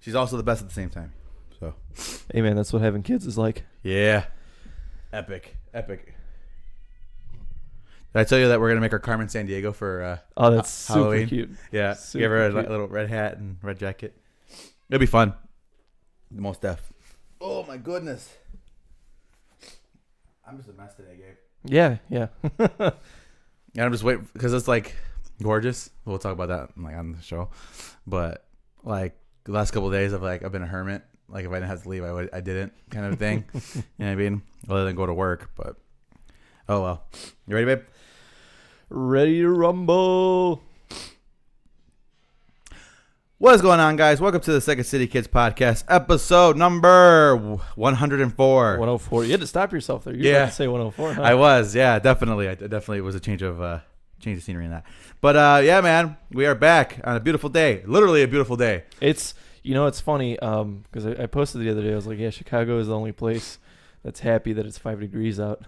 she's also the best at the same time. So, hey man, that's what having kids is like. Yeah, epic. Did I tell you that we're gonna make her Carmen Sandiego for that's Halloween? Super cute. Yeah, Super give her a cute. little red hat and red jacket. It'll be fun. The most deaf. Oh my goodness. I'm just a mess today, Gabe. Yeah. And I'm just waiting because it's like gorgeous. We'll talk about that like on the show. But like the last couple of days, I've been a hermit. Like if I didn't have to leave, I didn't kind of thing. You know what I mean? Other than go to work. But oh well. You ready, babe? Ready to rumble. What is going on, guys? Welcome to the Second City Kids podcast, episode number 104. 104. You had to stop yourself there. You were about to say 104. Huh? I was, yeah, definitely. It definitely was a change of scenery in that. But yeah, man, we are back on a beautiful day. Literally a beautiful day. It's funny because I posted the other day. I was like, yeah, Chicago is the only place that's happy that it's 5 degrees out.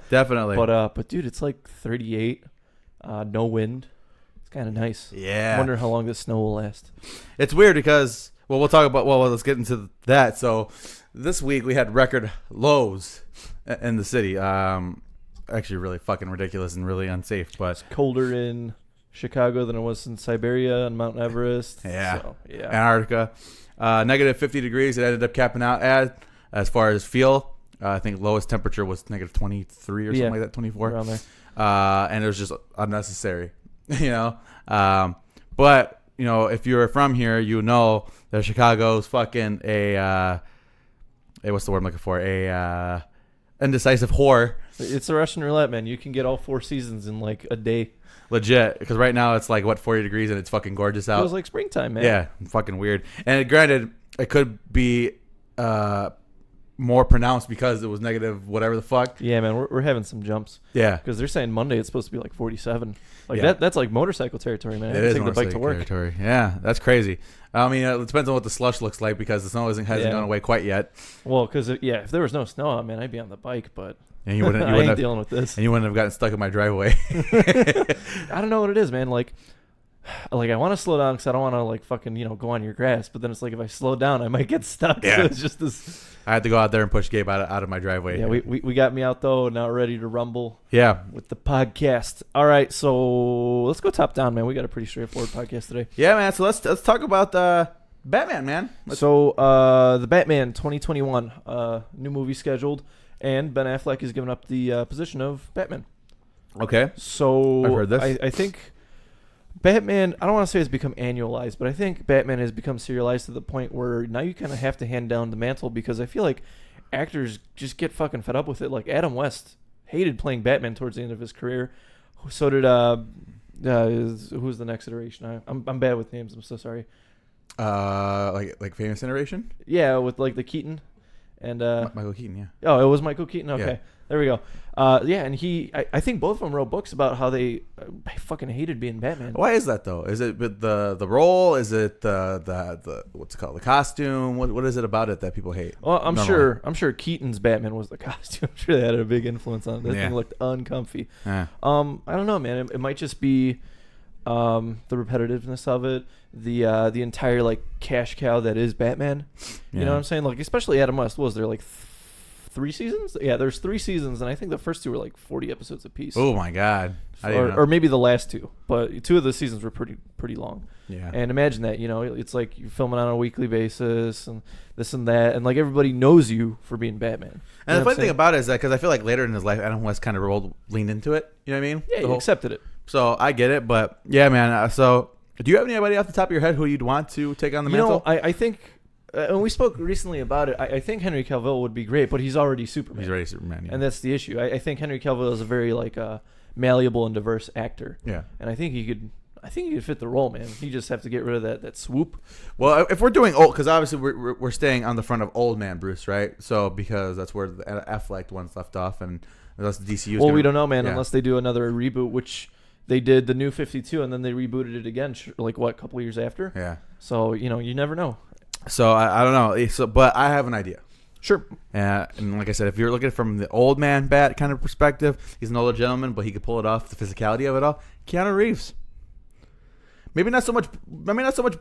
Definitely. But dude, it's like 38. No wind. It's kind of nice. Yeah. I wonder how long this snow will last. It's weird because, well, we'll talk about, let's get into that. So this week we had record lows in the city. Actually really fucking ridiculous and really unsafe. But it's colder in Chicago than it was in Siberia and Mount Everest. Yeah. So, yeah. Antarctica. Negative 50 degrees. It ended up capping out at, as far as feel. I think lowest temperature was negative 23 or something like that, 24. Around there. And it was just unnecessary, you know. But, you know, if you're from here, you know that Chicago's fucking what's the word I'm looking for? Indecisive whore. It's a Russian roulette, man. You can get all 4 seasons in like a day. Legit. Because right now it's like, 40 degrees and it's fucking gorgeous out. It feels like springtime, man. Yeah, fucking weird. And granted, it could be more pronounced because it was negative whatever the fuck. Yeah, man, we're having some jumps. Yeah. Because they're saying Monday it's supposed to be like 47. Like Yeah. that's like motorcycle territory, man. It is take the bike to work. territory. Yeah, that's crazy. I mean, it depends on what the slush looks like because the snow hasn't gone away quite yet. Well, because if there was no snow out, man, I'd be on the bike, but And you wouldn't, I ain't dealing with this. And you wouldn't have gotten stuck in my driveway. I don't know what it is, man. Like I want to slow down because I don't want to like fucking go on your grass. But then it's like if I slow down, I might get stuck. Yeah. So it's just this. I had to go out there and push Gabe out of my driveway. Yeah, we got me out though. Now ready to rumble. Yeah. With the podcast. All right, so let's go top down, man. We got a pretty straightforward podcast today. Yeah, man. So let's talk about Batman, man. The Batman 2021 new movie scheduled, and Ben Affleck is giving up the position of Batman. Okay. So I've heard this. I think Batman, I don't want to say it's become annualized, but I think Batman has become serialized to the point where now you kind of have to hand down the mantle because I feel like actors just get fucking fed up with it. Like Adam West hated playing Batman towards the end of his career. So did who's the next iteration? I'm bad with names. I'm so sorry. Like famous iteration? Yeah, with like the Keaton and Michael Keaton, yeah. Oh, it was Michael Keaton. Okay, Yeah. There we go. Yeah, and I think both of them wrote books about how they fucking hated being Batman. Why is that though? Is it with the role? Is it the what's it called, the costume? What is it about it that people hate? Well, I'm sure Keaton's Batman was the costume. I'm sure that had a big influence on it. That thing looked uncomfy. Yeah. I don't know, man. It might just be the repetitiveness of it, the entire like cash cow that is Batman. You know what I'm saying? Like especially Adam West. Was there like 3 seasons? Yeah, there's 3 seasons, and I think the first 2 were like 40 episodes apiece. Oh my god! Or maybe the last 2, but 2 of the seasons were pretty long. Yeah. And imagine that, it's like you're filming on a weekly basis and this and that, and like everybody knows you for being Batman. And the funny thing about it is that because I feel like later in his life, Adam West kind of leaned into it. You know what I mean? Yeah, he accepted it. So I get it, but yeah, man. So do you have anybody off the top of your head who you'd want to take on the mantle? I think. And we spoke recently about it. I think Henry Cavill would be great, but he's already Superman. He's already Superman, yeah. And that's the issue. I think Henry Cavill is a very malleable and diverse actor. Yeah. And I think he could fit the role, man. He just have to get rid of that swoop. Well, if we're doing old, because obviously we're staying on the front of old man Bruce, right? So because that's where the Affleck one's left off, and that's the DCU. Well, we don't know, man, unless they do another reboot, which they did the New 52, and then they rebooted it again, a couple years after. Yeah. So you never know. So I don't know. But I have an idea. Sure. And like I said, if you're looking from the old man Bat kind of perspective, he's an older gentleman, but he could pull it off. The physicality of it all. Keanu Reeves. Maybe not so much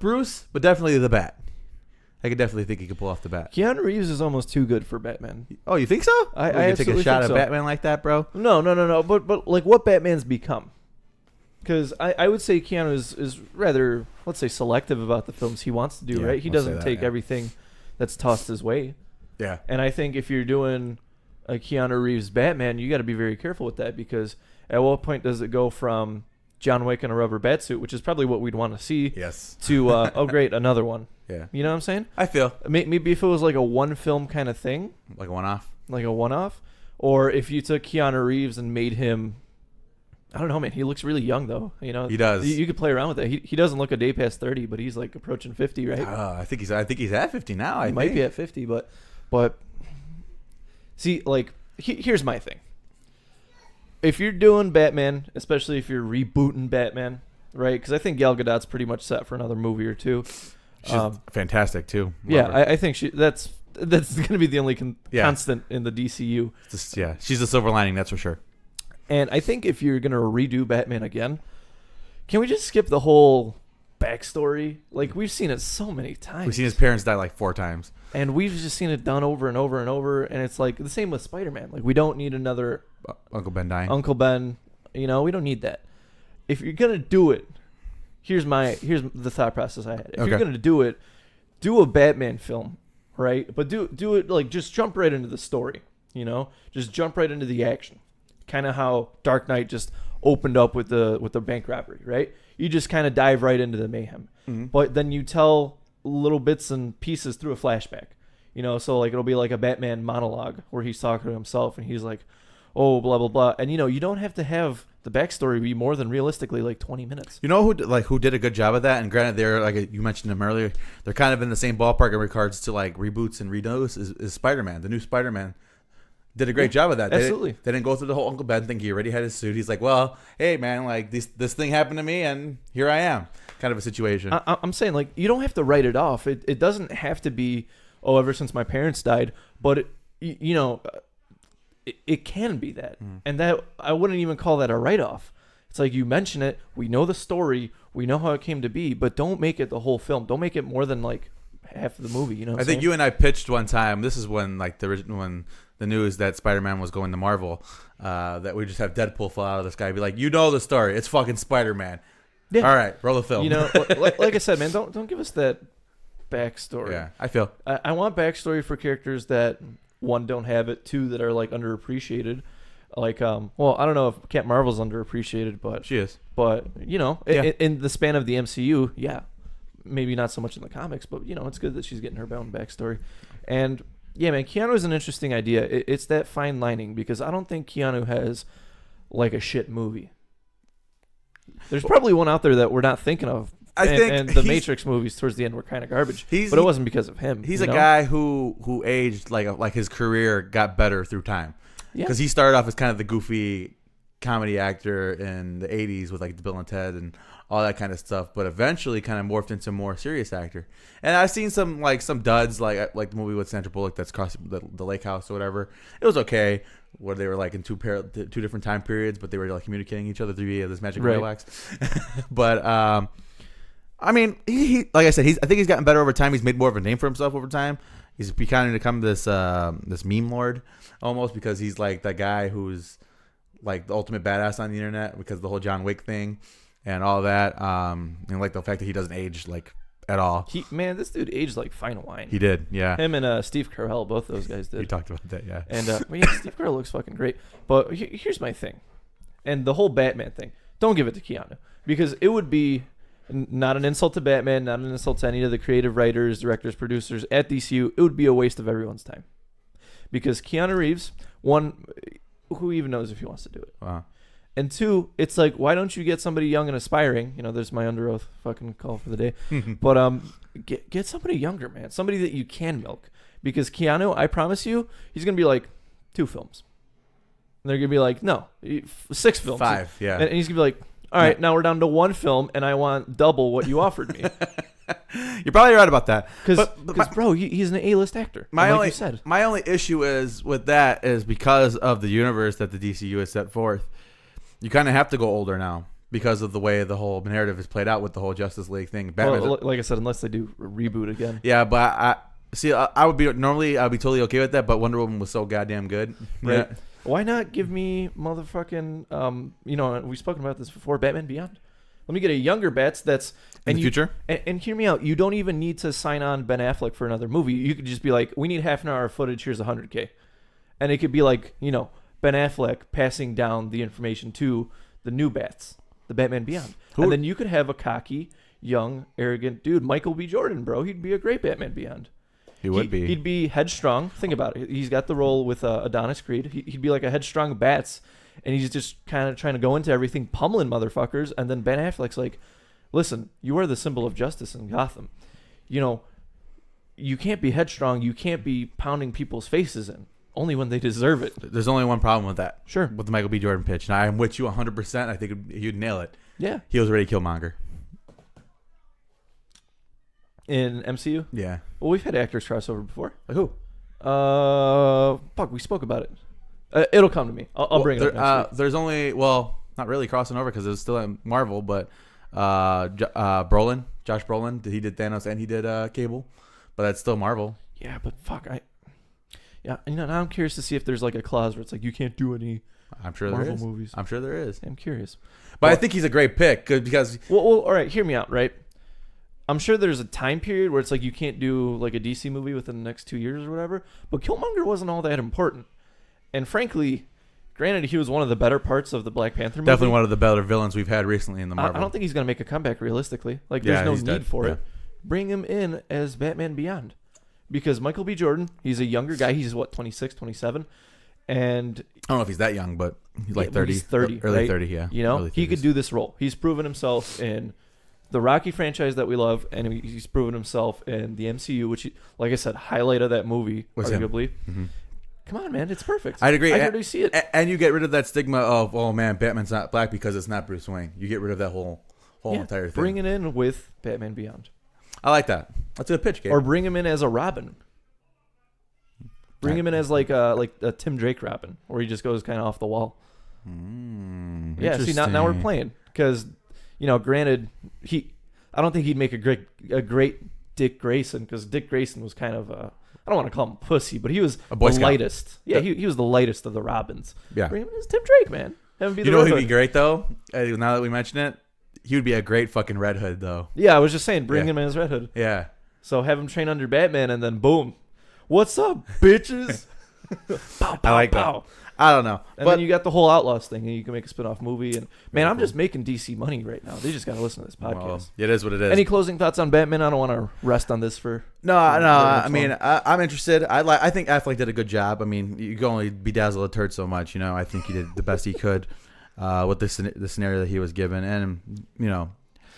Bruce, but definitely the Bat. I could definitely think he could pull off the bat. Keanu Reeves is almost too good for Batman. Oh, you think so? I you take a absolutely shot think at so. Batman like that, bro? No. But like what Batman's become. Because I would say Keanu is rather, let's say, selective about the films he wants to do, right? He doesn't take everything that's tossed his way. Yeah. And I think if you're doing a Keanu Reeves Batman, you got to be very careful with that, because at what point does it go from John Wick in a rubber bat suit, which is probably what we'd want to see, to, oh, great, another one. Yeah. You know what I'm saying? I feel. Maybe if it was like a one-film kind of thing. Like a one-off? Like a one-off. Or if you took Keanu Reeves and made him... I don't know, man. He looks really young, though. You know, he does. You could play around with that. He doesn't look a day past 30, but he's like approaching 50, right? I think he's at 50 now. He might be at 50, but see, like, here's my thing. If you're doing Batman, especially if you're rebooting Batman, right? Because I think Gal Gadot's pretty much set for another movie or two. She's fantastic too. I think that's going to be the only constant in the DCU. She's the silver lining, that's for sure. And I think if you're going to redo Batman again, can we just skip the whole backstory? Like, we've seen it so many times. We've seen his parents die like 4 times. And we've just seen it done over and over and over. And it's like the same with Spider-Man. Like, we don't need another Uncle Ben dying. Uncle Ben. You know, we don't need that. If you're going to do it, here's the thought process I had. If you're going to do it, do a Batman film, right? But do it, like, just jump right into the story, you know? Just jump right into the action. Kind of how Dark Knight just opened up with the bank robbery, right? You just kind of dive right into the mayhem. Mm-hmm. But then you tell little bits and pieces through a flashback. You know, so like it'll be like a Batman monologue where he's talking to himself and he's like, oh, blah, blah, blah. And, you know, you don't have to have the backstory be more than realistically like 20 minutes. You know who did a good job of that? And granted, they're like you mentioned them earlier, they're kind of in the same ballpark in regards to like reboots and redos is Spider-Man. The new Spider-Man did a great job of that. Absolutely. They didn't go through the whole Uncle Ben thing. He already had his suit. He's like, well, hey, man, like this thing happened to me and here I am, kind of a situation. I'm saying, like, you don't have to write it off. It doesn't have to be, oh, ever since my parents died. But, it can be that. And that I wouldn't even call that a write-off. It's like you mention it. We know the story. We know how it came to be. But don't make it the whole film. Don't make it more than, like, half of the movie. You know what I think you and I pitched one time. This is when, like, when the news that Spider-Man was going to Marvel, that we just have Deadpool fall out of the sky and be like, you know the story. It's fucking Spider-Man. Yeah. All right, roll the film. You know, like I said, man, don't give us that backstory. Yeah, I feel. I want backstory for characters that, one, don't have it, two, that are, like, underappreciated. Like, well, I don't know if Captain Marvel's underappreciated, but... She is. But, you know, in the span of the MCU, yeah. Maybe not so much in the comics, but, you know, it's good that she's getting her own backstory. And... yeah, man, Keanu is an interesting idea. It's that fine lining, because I don't think Keanu has, like, a shit movie. There's probably one out there that we're not thinking of. And the Matrix movies towards the end were kind of garbage. But it wasn't because of him. He's a guy who aged, like his career got better through time. Because he started off as kind of the goofy comedy actor in the 80s with, like, the Bill and Ted and all that kind of stuff, but eventually kind of morphed into a more serious actor. And I've seen some duds, like the movie with Sandra Bullock that's crossing the lake house or whatever. It was okay, where they were like in two different time periods, but they were like communicating each other through this magic rail wax. But I mean, he like I said, I think he's gotten better over time. He's made more of a name for himself over time. He's becoming this meme lord almost, because he's like that guy who's like the ultimate badass on the internet because of the whole John Wick thing. And all that, and like the fact that he doesn't age like at all. This dude aged like fine wine. He did, yeah. Him and Steve Carell, both those guys did. We talked about that, yeah. And Steve Carell looks fucking great. But here's my thing, and the whole Batman thing. Don't give it to Keanu, because it would be not an insult to Batman, not an insult to any of the creative writers, directors, producers at DCU. It would be a waste of everyone's time, because Keanu Reeves, one, who even knows if he wants to do it. Wow. And two, it's like, why don't you get somebody young and aspiring? You know, there's my under oath fucking call for the day. But get somebody younger, man. Somebody that you can milk. Because Keanu, I promise you, he's going to be like 2 films. And they're going to be like, no, 6 films. 5, yeah. And he's going to be like, all right, now we're down to 1 film, and I want double what you offered me. You're probably right about that. Because, bro, he's an A-list actor. My only issue is with that is because of the universe that the DCU has set forth. You kind of have to go older now, because of the way the whole narrative is played out with the whole Justice League thing. Batman, Well, like I said, unless they do a reboot again. yeah, but I would be totally okay with that. But Wonder Woman was so goddamn good, Right. Yeah. Why not give me motherfucking we've spoken about this before, Batman Beyond. Let me get a younger Bats that's In the future? And hear me out. You don't even need to sign on Ben Affleck for another movie. You could just be like, we need half an hour of footage. Here's $100K, and it could be like Ben Affleck passing down the information to the new Bats, the Batman Beyond, and then you could have a cocky, young, arrogant dude, Michael B. Jordan, bro. He'd be a great Batman Beyond. He would be. He'd be headstrong. Think about it. He's got the role with Adonis Creed. He'd be like a headstrong Bats, and he's just kind of trying to go into everything, pummeling motherfuckers. And then Ben Affleck's like, listen, you are the symbol of justice in Gotham. You can't be headstrong. You can't be pounding people's faces in. Only when they deserve it. There's only one problem with that. Sure. With the Michael B. Jordan pitch. And I'm with you 100%. I think you'd nail it. Yeah. He was ready to kill Killmonger. In MCU? Yeah. Well, we've had actors crossover before. Like who? We spoke about it. It'll come to me. I'll bring it up next week. There's only, not really crossing over because it was still at Marvel, but Josh Brolin, he did Thanos and he did Cable, but that's still Marvel. Yeah, but now I'm curious to see if there's like a clause where it's like you can't do any I'm sure Marvel there is. movies. I'm sure there is. I'm curious. But I think he's a great pick because... Well, all right, hear me out, right? I'm sure there's a time period where it's like you can't do like a DC movie within the next 2 years or whatever, but Killmonger wasn't all that important. And frankly, granted, he was one of the better parts of the Black Panther movie. Definitely one of the better villains we've had recently in the Marvel. I don't think he's going to make a comeback realistically. Like, there's no need for it. Bring him in as Batman Beyond. Because Michael B. Jordan, he's a younger guy. He's, 26, 27? And I don't know if he's that young, but he's like 30. He's 30, early right? 30, yeah. He could do this role. He's proven himself in the Rocky franchise that we love, and he's proven himself in the MCU, which, like I said, highlight of that movie, arguably. Mm-hmm. Come on, man, it's perfect. I'd agree. I already see it. And you get rid of that stigma of, oh man, Batman's not black because it's not Bruce Wayne. You get rid of that whole entire thing. Bring it in with Batman Beyond. I like that. That's a good pitch, Gabe. Or bring him in as a Robin. Bring him in as like a Tim Drake Robin, where he just goes kind of off the wall. Yeah, see, now we're playing. Because, granted, I don't think he'd make a great Dick Grayson, because Dick Grayson was kind of I don't want to call him pussy, but he was a Boy the Scout. Lightest. Yeah, he was the lightest of the Robins. Yeah. Bring him in as Tim Drake, man. Have him be the Who'd Red be Hood. great, though? Now that we mention it, he would be a great fucking Red Hood, though. Yeah, I was just saying, bring him in as Red Hood. Yeah. So have him train under Batman, and then boom. What's up, bitches? Pow, pow, I like pow. that. I don't know. And then you got the whole Outlaws thing, and you can make a spin-off movie. And man, I'm just making DC money right now. They just got to listen to this podcast. Well, it is what it is. Any closing thoughts on Batman? I don't want to rest on this for... No. I mean, I'm interested. I think Affleck did a good job. I mean, you can only bedazzle a turd so much. I think he did the best he could with the scenario that he was given, and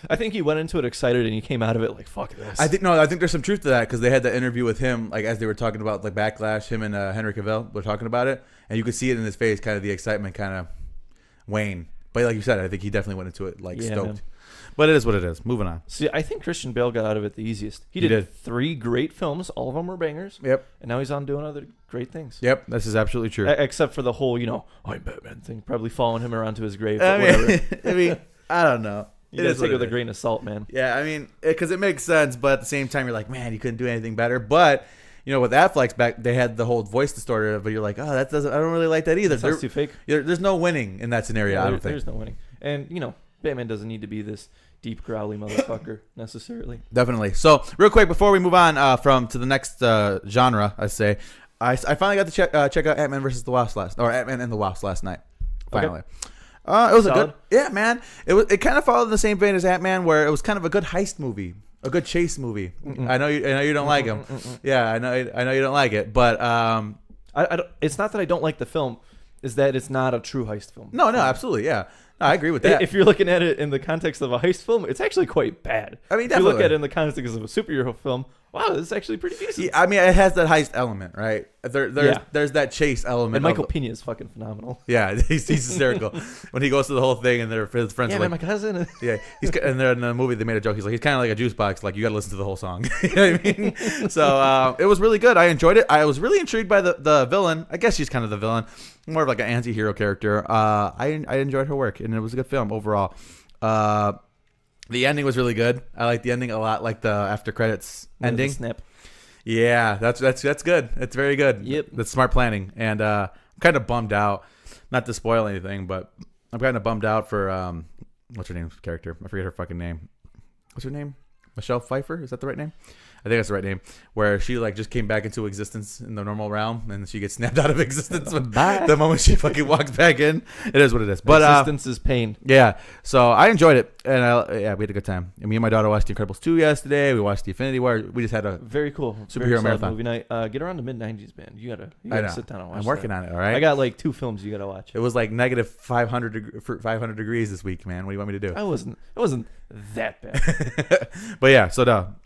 I think he went into it excited, and he came out of it like, fuck this. I think there's some truth to that, because they had that interview with him, like as they were talking about like Backlash. Him and Henry Cavill were talking about it, and you could see it in his face, kind of the excitement kind of wane. But like you said, I think he definitely went into it like stoked. Man. But it is what it is. Moving on. See, I think Christian Bale got out of it the easiest. He did 3 great films. All of them were bangers. Yep. And now he's on doing other great things. Yep. This is absolutely true. Except for the whole, I'm Batman thing, probably following him around to his grave. I don't know. You gotta take it with a grain of salt, man. Yeah, I mean, because it makes sense, but at the same time, you're like, man, you couldn't do anything better. But with Affleck's back, they had the whole voice distorter, but you're like, oh, that doesn't. I don't really like that either. Sounds too fake. There's no winning in that scenario. I don't think there's no winning. And Batman doesn't need to be this deep growly motherfucker necessarily. Definitely. So real quick before we move on to the next genre, I finally got to check out Ant-Man versus the Wasp Ant-Man and the Wasp last night. Finally. Okay. It was Solid. a good, man. It kind of followed the same vein as Ant-Man, where it was kind of a good heist movie, a good chase movie. I know you don't like him. Yeah, I know you don't like it, but I don't, it's not that I don't like the film, is that it's not a true heist film. No, absolutely, yeah. No, I agree with that. If you're looking at it in the context of a heist film, it's actually quite bad. I mean, if you look at it in the context of a superhero film, wow, this is actually pretty decent. Yeah, I mean, it has that heist element, right? There's that chase element. And Michael Pena is fucking phenomenal. Yeah, he's hysterical when he goes through the whole thing, and his friends are like, my cousin. Yeah, and they're in the movie. They made a joke. He's kind of like a juice box. Like, you got to listen to the whole song. You know what I mean? So it was really good. I enjoyed it. I was really intrigued by the villain. I guess she's kind of the villain, more of like an anti-hero character. I enjoyed her work, and it was a good film overall. The ending was really good. I like the ending a lot, like the after credits ending. The snap. Yeah, that's good. It's very good. Yep. That's smart planning. And I'm kind of bummed out, not to spoil anything, but I'm kind of bummed out for what's her name's character? I forget her fucking name. What's her name? Michelle Pfeiffer? Is that the right name? I think that's the right name. Where she like just came back into existence in the normal realm, and she gets snapped out of existence the moment she fucking walks back in. It is what it is. But existence is pain. Yeah. So I enjoyed it, and we had a good time. And me and my daughter watched The Incredibles 2 yesterday. We watched The Infinity War. We just had a very cool superhero marathon movie night. Get around to mid-90s, man. You gotta sit down and watch. I'm working on it. All right. I got like 2 films you gotta watch. It was like negative 500 degrees this week, man. What do you want me to do? It wasn't that bad. But yeah, so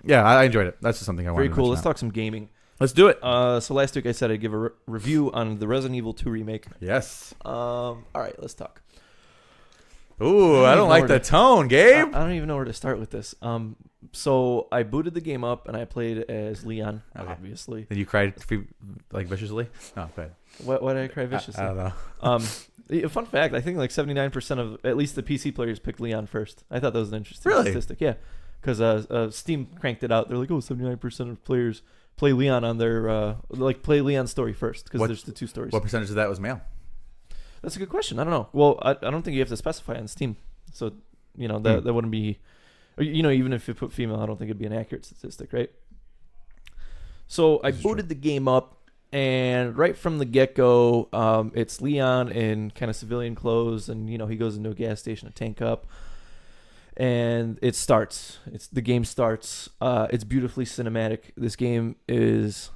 I enjoyed it. That's just something I wanted. Very cool. Let's talk some gaming. Let's do it. So last week I said I'd give a review on the Resident Evil 2 remake. Yes. All right, let's talk. Ooh, I don't like the tone, Gabe. I don't even know where to start with this. So I booted the game up and I played as Leon, obviously. And you cried like viciously? Oh, go ahead. Why did I cry viciously? I don't know. Fun fact, I think like 79% of at least the PC players picked Leon first. I thought that was an interesting statistic. Yeah, because Steam cranked it out. They're like, 79% of players play Leon on their play Leon's story first because there's the 2 stories. What percentage of that was male? That's a good question. I don't know. Well, I don't think you have to specify on Steam, so that wouldn't be, even if you put female, I don't think it'd be an accurate statistic, right? So I booted the game up. And right from the get-go, it's Leon in kind of civilian clothes, and he goes into a gas station to tank up, and it starts. The game starts. It's beautifully cinematic. This game is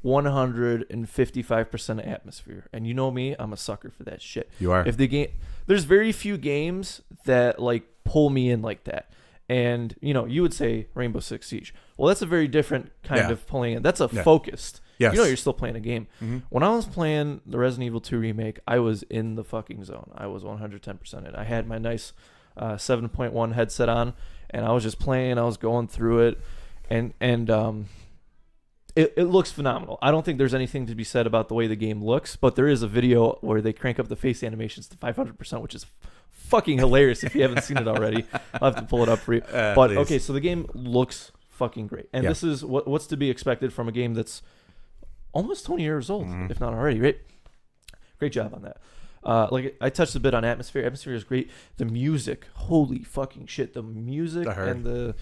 155% atmosphere, and you know me, I'm a sucker for that shit. You are. There's very few games that like pull me in like that. And you would say Rainbow Six Siege. Well, that's a very different kind of pulling in. That's a focused. Yes. You're still playing a game. Mm-hmm. When I was playing the Resident Evil 2 remake, I was in the fucking zone. I was 110% in. I had my nice 7.1 headset on, and I was just playing. I was going through it, and it looks phenomenal. I don't think there's anything to be said about the way the game looks, but there is a video where they crank up the face animations to 500%, which is fucking hilarious if you haven't seen it already. I'll have to pull it up for you. But please. Okay, so the game looks fucking great. And this is what's to be expected from a game that's almost 20 years old, if not already, right? Great job on that. Like I touched a bit on atmosphere. Atmosphere is great. The music, holy fucking shit. The music and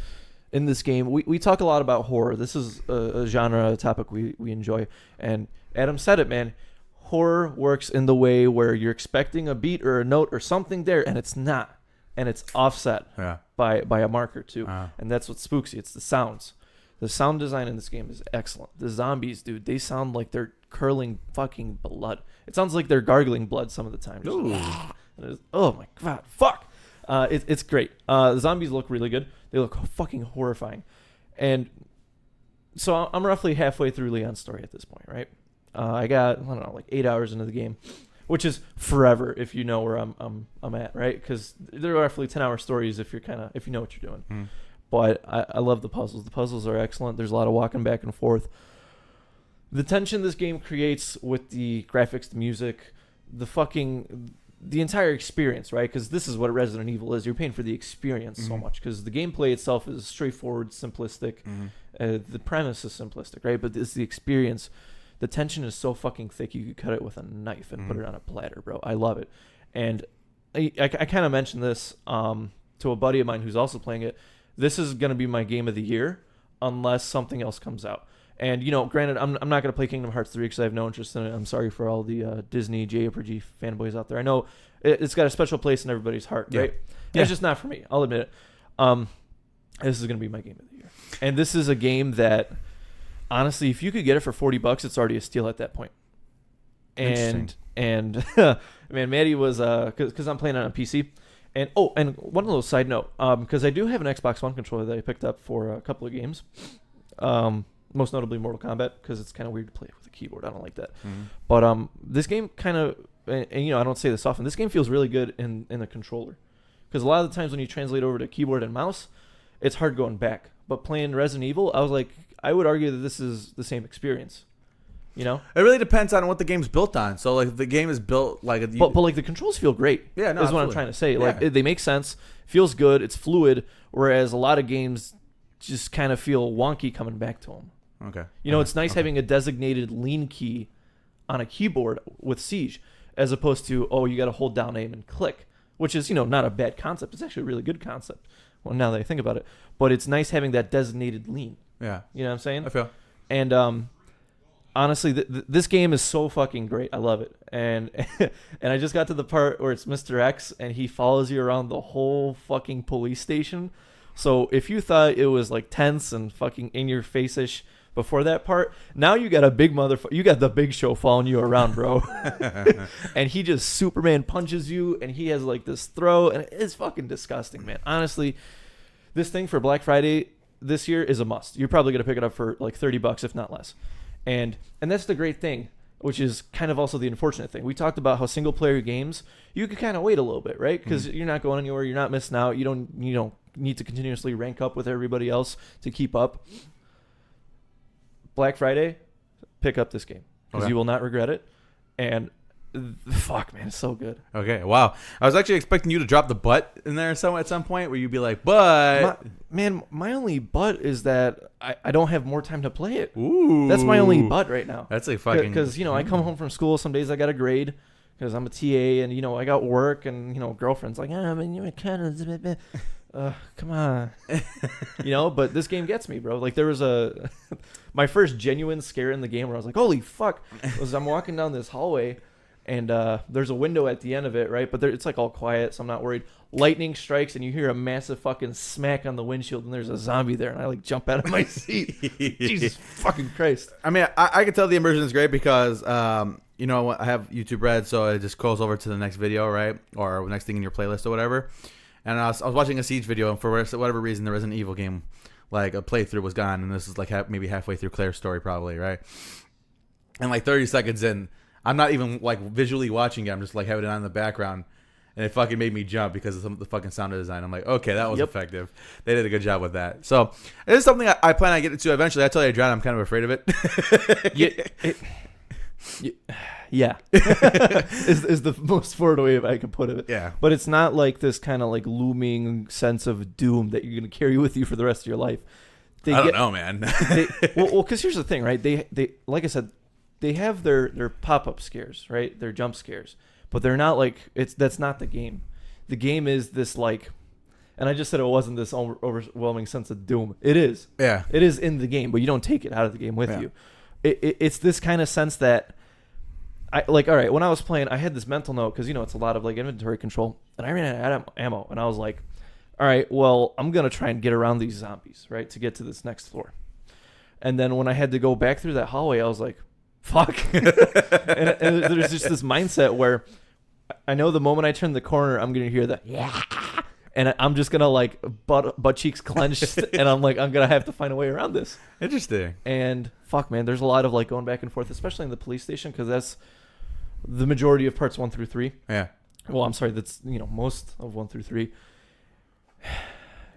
in this game, we talk a lot about horror. This is a genre, a topic we enjoy. And Adam said it, man. Horror works in the way where you're expecting a beat or a note or something there, and it's not. And it's offset by a marker, too. And that's what spooks you. It's the sounds. The sound design in this game is excellent. The zombies, dude, they sound like they're curling fucking blood. It sounds like they're gargling blood some of the time. Oh, my God. Fuck. It's great. The zombies look really good. They look fucking horrifying. And so I'm roughly halfway through Leon's story at this point, right? I got, I don't know, like 8 hours into the game, which is forever if you know where I'm at, right? Because they're roughly 10-hour stories if you know what you're doing. But I love the puzzles. The puzzles are excellent. There's a lot of walking back and forth. The tension this game creates with the graphics, the music, the entire experience, right? Because this is what Resident Evil is. You're paying for the experience so much because the gameplay itself is straightforward, simplistic. The premise is simplistic, right? But this is the experience. The tension is so fucking thick you could cut it with a knife and put it on a platter, bro. I love it. And I kind of mentioned this to a buddy of mine who's also playing it. This is going to be my game of the year unless something else comes out. And, granted, I'm not going to play Kingdom Hearts 3 because I have no interest in it. I'm sorry for all the Disney JRPG fanboys out there. I know it's got a special place in everybody's heart, right? Yeah. It's just not for me. I'll admit it. This is going to be my game of the year. And this is a game that, honestly, if you could get it for $40, it's already a steal at that point. And man, Maddie was, because I'm playing it on a PC. And one little side note, because I do have an Xbox One controller that I picked up for a couple of games. Most notably Mortal Kombat, because it's kind of weird to play with a keyboard. I don't like that. But this game kind of, and I don't say this often, this game feels really good in the controller. Because a lot of the times when you translate over to keyboard and mouse, it's hard going back. But playing Resident Evil, I was like, I would argue that this is the same experience. You know, it really depends on what the game's built on. So like, if the game is built like, but like the controls feel great. Yeah, no, is what I'm absolutely. trying to say. Yeah. Like they make sense, feels good, it's fluid. Whereas a lot of games just kind of feel wonky coming back to them. Okay. You know, it's nice having a designated lean key on a keyboard with Siege, as opposed to, oh, you got to hold down aim and click, which is, you know, not a bad concept. It's actually a really good concept. Well, now that I think about it, but it's nice having that designated lean. Yeah. You know what I'm saying? I feel. And honestly, this game is so fucking great. I love it. And and I just got to the part where it's Mr. X and he follows you around the whole fucking police station. So if you thought it was like tense and fucking in your face-ish before that part, now you got a big you got the Big Show following you around, bro. And he just Superman punches you and he has like this throw and it's fucking disgusting, man. Honestly, this thing for Black Friday this year is a must. You're probably going to pick it up for like $30 if not less. And that's the great thing, which is kind of also the unfortunate thing. We talked about how single player games, you could kind of wait a little bit, right? Because you're not going anywhere, you're not missing out, you don't need to continuously rank up with everybody else to keep up. Black Friday, pick up this game because you will not regret it. And fuck, man, it's so good. Okay, wow. I was actually expecting you to drop the butt in there at some point where you'd be like, but my only but is that I don't have more time to play it. Ooh, that's my only but right now. That's a fucking because I come home from school. Some days I got a grade because I'm a TA, and I got work, and girlfriend's like, I mean, you're kind of. Come on. But this game gets me, bro. Like there was my first genuine scare in the game where I was like, holy fuck, was I'm walking down this hallway and there's a window at the end of it, right? But it's like all quiet, so I'm not worried. Lightning strikes and you hear a massive fucking smack on the windshield and there's a zombie there and I like jump out of my seat. Jesus fucking Christ. I mean, I can tell the immersion is great because, I have YouTube Red, so it just scrolls over to the next video, right? Or next thing in your playlist or whatever. And I was watching a Siege video, and for whatever reason, the Resident Evil game, like a playthrough was gone, and this is like maybe halfway through Claire's story, probably, right? And like 30 seconds in, I'm not even like visually watching it. I'm just like having it on in the background, and it fucking made me jump because of the fucking sound design. I'm like, okay, that was effective. They did a good job with that. So it is something I plan on getting to eventually. I tell you, John, I'm kind of afraid of it. Yeah. is the most forward way I could put it. Yeah. But it's not like this kind of like looming sense of doom that you're going to carry with you for the rest of your life. I don't know, man. Because here's the thing, right? They like I said, they have their pop-up scares, right? Their jump scares. But they're not like that's not the game. The game is this like, and I just said it wasn't this overwhelming sense of doom. It is. Yeah. It is in the game, but you don't take it out of the game with you. It's this kind of sense that all right, when I was playing, I had this mental note because it's a lot of like inventory control, and I ran out of ammo, and I was like, all right, well, I'm gonna try and get around these zombies, right, to get to this next floor. And then when I had to go back through that hallway, I was like, fuck. and there's just this mindset where I know the moment I turn the corner, I'm gonna hear that and I'm just gonna like butt cheeks clenched, and I'm like, I'm gonna have to find a way around this. Interesting. And fuck, man, there's a lot of like going back and forth, especially in the police station, because that's the majority of parts 1 through 3. Yeah. Well, I'm sorry, that's most of 1 through 3.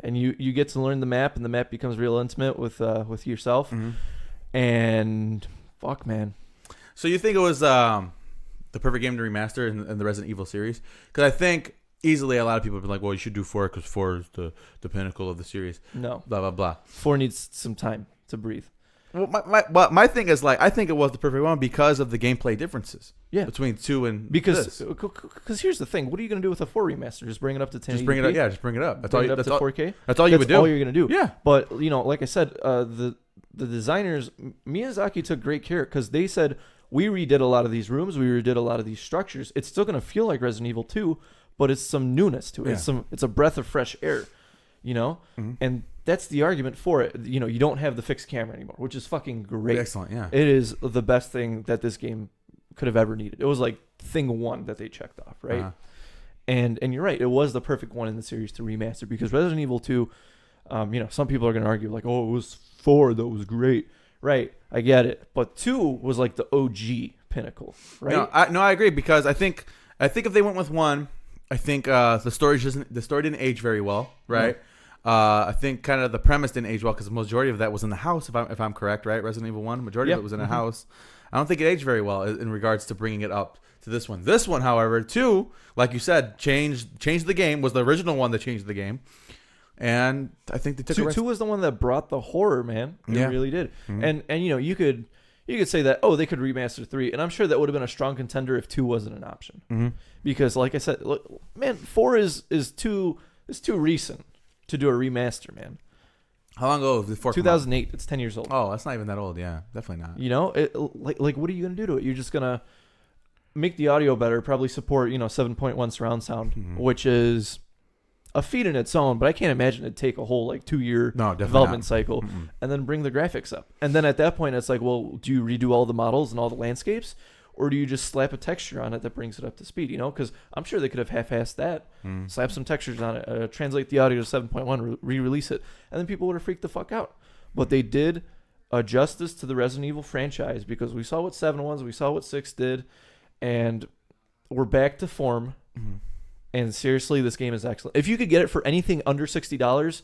And you get to learn the map, and the map becomes real intimate with yourself. Mm-hmm. And fuck, man. So you think it was the perfect game to remaster in the Resident Evil series? Because I think easily a lot of people have been like, well, you should do 4 because 4 is the pinnacle of the series. No. Blah, blah, blah. 4 needs some time to breathe. Well, my thing is like, I think it was the perfect one because of the gameplay differences. Yeah. Between 2 and because here's the thing. What are you going to do with a 4 remaster? Just bring it up to 1080p? Just bring it up. Yeah, just bring it up. That's all. Bring it up That's to all. 4K. That's all you would do. That's all you're going to do. Yeah. But like I said, the designers, Miyazaki took great care because they said, we redid a lot of these rooms, we redid a lot of these structures. It's still going to feel like Resident Evil 2, but it's some newness to it. Yeah. It's a breath of fresh air, Mm-hmm. And that's the argument for it. You don't have the fixed camera anymore, which is fucking great. Excellent, yeah. It is the best thing that this game could have ever needed. It was like thing 1 that they checked off, right? Uh-huh. And you're right, it was the perfect one in the series to remaster because Resident Evil 2, some people are going to argue like, oh, it was 4 that was great. Right, I get it. But 2 was like the OG pinnacle, right? No, I agree because I think if they went with 1, I think the story didn't age very well, right? I think kind of the premise didn't age well because the majority of that was in the house. If I'm correct, right? Resident Evil 1, majority of it was in a house. I don't think it aged very well in regards to bringing it up to this one. This one, however, 2, like you said, changed the game. Was the original one that changed the game, and I think they took 2 was the one that brought the horror, man. It really did. Mm-hmm. And you could say that they could remaster 3, and I'm sure that would have been a strong contender if 2 wasn't an option. Mm-hmm. Because like I said, look, man, 4 is too recent to do a remaster, man. How long ago did 4 come out? 2008. It's 10 years old. Oh, that's not even that old. Yeah, definitely not. Like what are you gonna do to it? You're just gonna make the audio better, probably support 7.1 surround sound, which is a feat in its own. But I can't imagine it'd take a whole 2-year development cycle, and then bring the graphics up. And then at that point, it's like, well, do you redo all the models and all the landscapes, or do you just slap a texture on it that brings it up to speed? Because I'm sure they could have half-assed that, slap some textures on it, translate the audio to 7.1, re-release it, and then people would have freaked the fuck out. But they did justice to the Resident Evil franchise, because we saw what 7 was, we saw what 6 did, and we're back to form. And seriously, this game is excellent. If you could get it for anything under $60,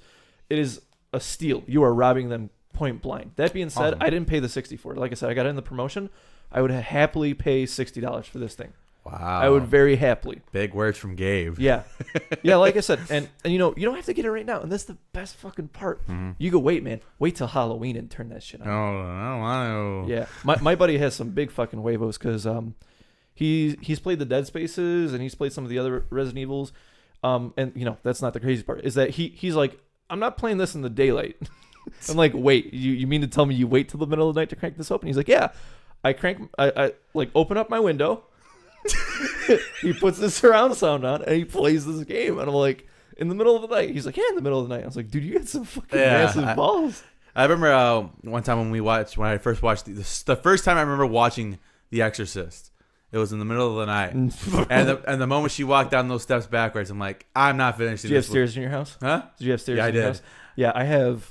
it is a steal. You are robbing them point blank. That being said, I didn't pay the $60 for it. Like I said, I got it in the promotion. I would happily pay $60 for this thing. Wow. I would very happily. Big words from Gabe. Yeah. Yeah, like I said, and you don't have to get it right now, and that's the best fucking part. You go, wait, man. Wait till Halloween and turn that shit on. No, I don't want to. Yeah. My buddy has some big fucking huevos, because he's played the Dead Spaces, and he's played some of the other Resident Evils. And that's not the crazy part, is that he's like, I'm not playing this in the daylight. I'm like, wait, you mean to tell me you wait till the middle of the night to crank this open? He's like, yeah. I open up my window. He puts the surround sound on, and he plays this game. And I'm like, in the middle of the night. He's like, yeah, in the middle of the night. I was like, dude, you got some fucking massive balls. I remember one time when I first watched the first time I remember watching The Exorcist. It was in the middle of the night, and the moment she walked down those steps backwards, I'm like, I'm not finishing. Did you have stairs in your house? Huh? Did you have stairs? Yeah, in your I did. House? Yeah, I have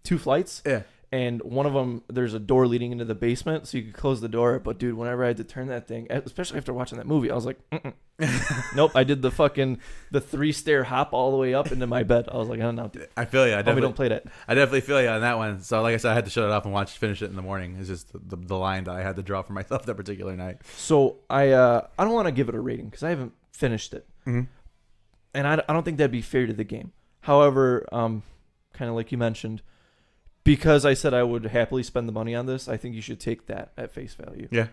2 flights. Yeah. And one of them, there's a door leading into the basement, so you could close the door. But dude, whenever I had to turn that thing, especially after watching that movie, I was like, nope. I did the 3-stair hop all the way up into my bed. I was like, oh no, dude. I feel you. I definitely don't play that. I definitely feel you on that one. So like I said, I had to shut it off and finish it in the morning. It's just the line that I had to draw for myself that particular night. So I don't want to give it a rating because I haven't finished it, and I don't think that'd be fair to the game. However, kind of like you mentioned, because I said I would happily spend the money on this, I think you should take that at face value. Yeah.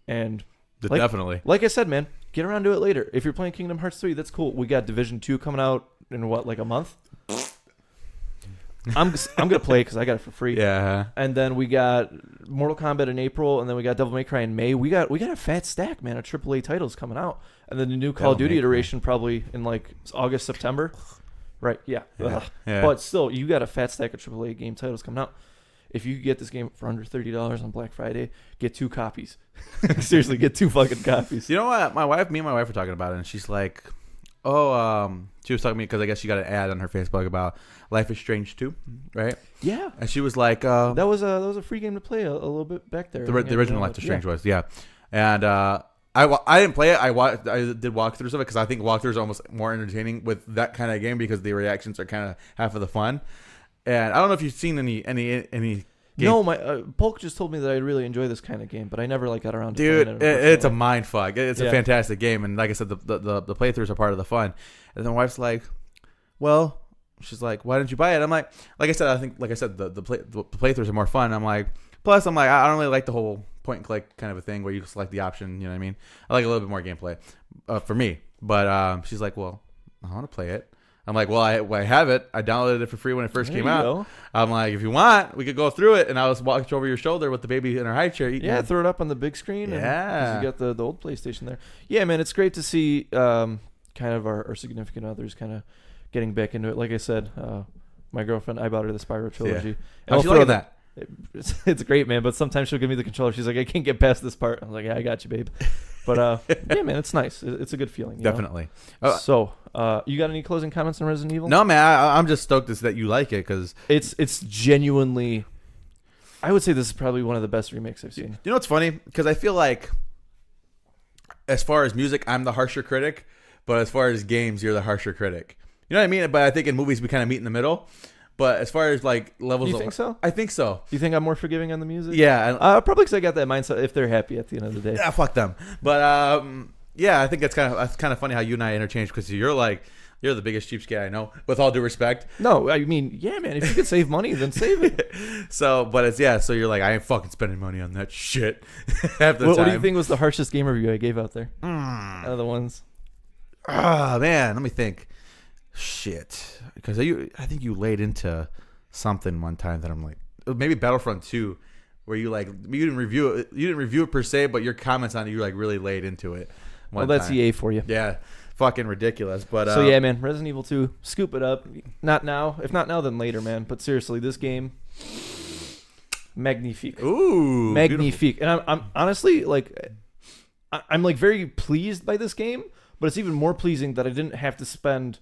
And definitely. Like I said, man, get around to it later. If you're playing Kingdom Hearts 3, that's cool. We got Division 2 coming out in a month? I'm going to play it because I got it for free. Yeah. And then we got Mortal Kombat in April, and then we got Devil May Cry in May. We got a fat stack, man, of AAA titles coming out. And then the new Call of Duty iteration probably in August, September. Right, yeah. Yeah. But still, you got a fat stack of AAA game titles coming out. If you could get this game for under $30 on Black Friday, get 2 copies. Seriously, get 2 fucking copies. You know what? Me and my wife were talking about it, and she's like, she was talking to me because I guess she got an ad on her Facebook about Life is Strange 2, right? Yeah. And she was like, that was a free game to play a little bit back there. The original Life is Strange was, yeah. And I didn't play it. I did walkthroughs of it because I think walkthroughs are almost more entertaining with that kind of game because the reactions are kind of half of the fun. And I don't know if you've seen any game. No, my Polk just told me that I really enjoy this kind of game, but I never got around to Dude, playing it. it's a mind fuck. It's a fantastic game, and like I said, the playthroughs are part of the fun. And then my wife's like, "Well," she's like, "Why didn't you buy it?" I'm like I said, the playthroughs are more fun. I'm like, plus I'm like, I don't really like the whole point and click kind of a thing where you select the option. You know what I mean? I like a little bit more gameplay for me. But she's like, "Well, I want to play it." I'm like, well, I have it. I downloaded it for free when it first came out. Go. I'm like, if you want, we could go through it. And I was watching over your shoulder with the baby in her high chair. Yeah, throw it up on the big screen. Yeah. And you got the old PlayStation there. Yeah, man, it's great to see kind of our significant others kind of getting back into it. Like I said, my girlfriend, I bought her the Spyro trilogy. Yeah. How'd you like that? It's great, man. But sometimes she'll give me the controller. She's like, I can't get past this part. I'm like, yeah, I got you, babe. But yeah, man, it's nice. It's a good feeling. Definitely. So, you got any closing comments on Resident Evil? No, man. I'm just stoked that you like it because it's genuinely. I would say this is probably one of the best remakes I've seen. You know what's funny? Because I feel like, as far as music, I'm the harsher critic, but as far as games, you're the harsher critic. You know what I mean? But I think in movies we kind of meet in the middle. But as far as like levels, You think so? I think so. You think I'm more forgiving on the music? Yeah, Probably because I got that mindset. If they're happy at the end of the day, yeah, fuck them. But yeah, I think that's kind of funny how you and I interchange because you're the biggest cheapskate I know. With all due respect. No, I mean, yeah, man. If you could save money, then save it. So, but it's So you're like, I ain't fucking spending money on that shit. Half the time. What do you think was the harshest game review I gave out there? Out of the ones. Ah, man, let me think. Shit, because I think you laid into something one time that I'm like, maybe Battlefront 2, where you didn't review it per se, but your comments on it, you like really laid into it. Well, that's time. EA for you. Yeah, fucking ridiculous. But so yeah, man, Resident Evil 2, scoop it up. Not now. If not now, then later, man. But seriously, this game, magnifique. Ooh, magnifique. Beautiful. And I'm honestly like, I'm like very pleased by this game, but it's even more pleasing that I didn't have to spend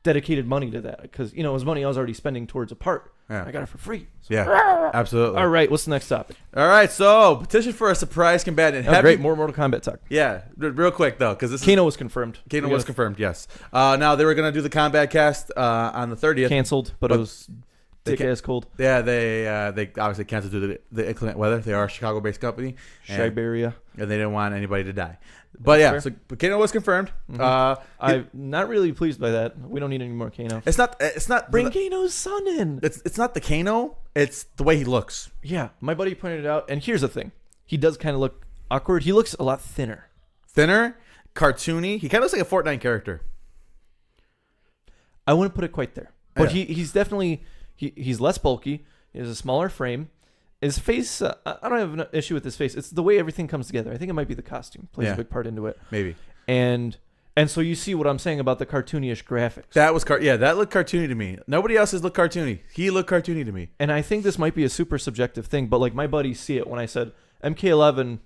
dedicated money to that because it was money I was already spending towards a part. Yeah. I got it for free. So. Yeah, absolutely. All right, what's the next topic? All right, so petition for a surprise combatant. Great, more Mortal Kombat talk. Yeah, real quick though, because Kano was confirmed. Kano was confirmed. Yes. Now they were gonna do the combat cast on the 30th. Canceled, but it was thick ass cold. Yeah, they obviously canceled due to the inclement weather. They are a Chicago-based company. Siberia. And they didn't want anybody to die. But yeah, so Kano was confirmed. Mm-hmm. I'm not really pleased by that. We don't need any more Kano. It's not bring Kano's son in. It's not the Kano. It's the way he looks. Yeah, my buddy pointed it out. And here's the thing: he does kind of look awkward. He looks a lot thinner, cartoony. He kind of looks like a Fortnite character. I wouldn't put it quite there, but yeah. he's definitely he's less bulky. He has a smaller frame. His face, I don't have an issue with his face. It's the way everything comes together. I think it might be the costume plays a big part into it. Maybe. And so you see what I'm saying about the cartoonish graphics. That was that looked cartoony to me. Nobody else has looked cartoony. He looked cartoony to me. And I think this might be a super subjective thing, but like my buddies see it when I said MK11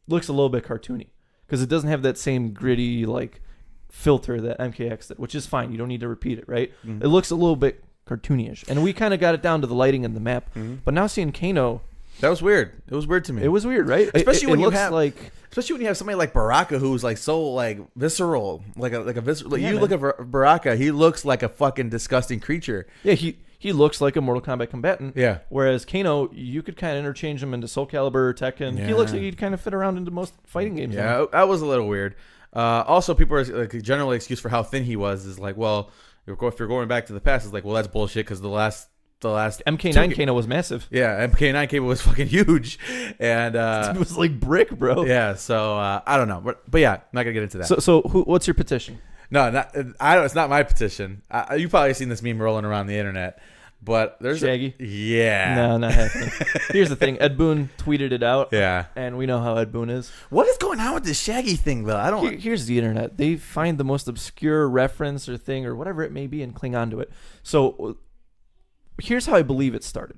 looks a little bit cartoony because it doesn't have that same gritty like filter that MKX did, which is fine. You don't need to repeat it, right? Mm-hmm. It looks a little bit cartoonish, and we kind of got it down to the lighting and the map. Mm-hmm. But now seeing Kano, that was weird. It was weird to me. It was weird, right? Especially when you have somebody like Baraka who's like so like visceral, like a visceral. Like, look at Baraka, he looks like a fucking disgusting creature. Yeah, he looks like a Mortal Kombat combatant. Yeah. Whereas Kano, you could kind of interchange him into Soul Calibur, Tekken. Yeah. He looks like he'd kind of fit around into most fighting games. Yeah, now. That was a little weird. Also, people are like a general excuse for how thin he was is like, well, if you're going back to the past, it's like, well, that's bullshit because the last MK9 Kano was massive. Yeah, MK9 Kano was fucking huge, and it was like brick, bro. Yeah, so I don't know, but yeah, I'm not gonna get into that. So what's your petition? No, it's not my petition. You probably seen this meme rolling around the internet, but there's Shaggy. Yeah, no, not happening. Here's the thing: Ed Boon tweeted it out. Yeah, and we know how Ed Boon is. What is going on with this Shaggy thing, though? I don't. Here's the internet. They find the most obscure reference or thing or whatever it may be and cling on to it. So here's how I believe it started.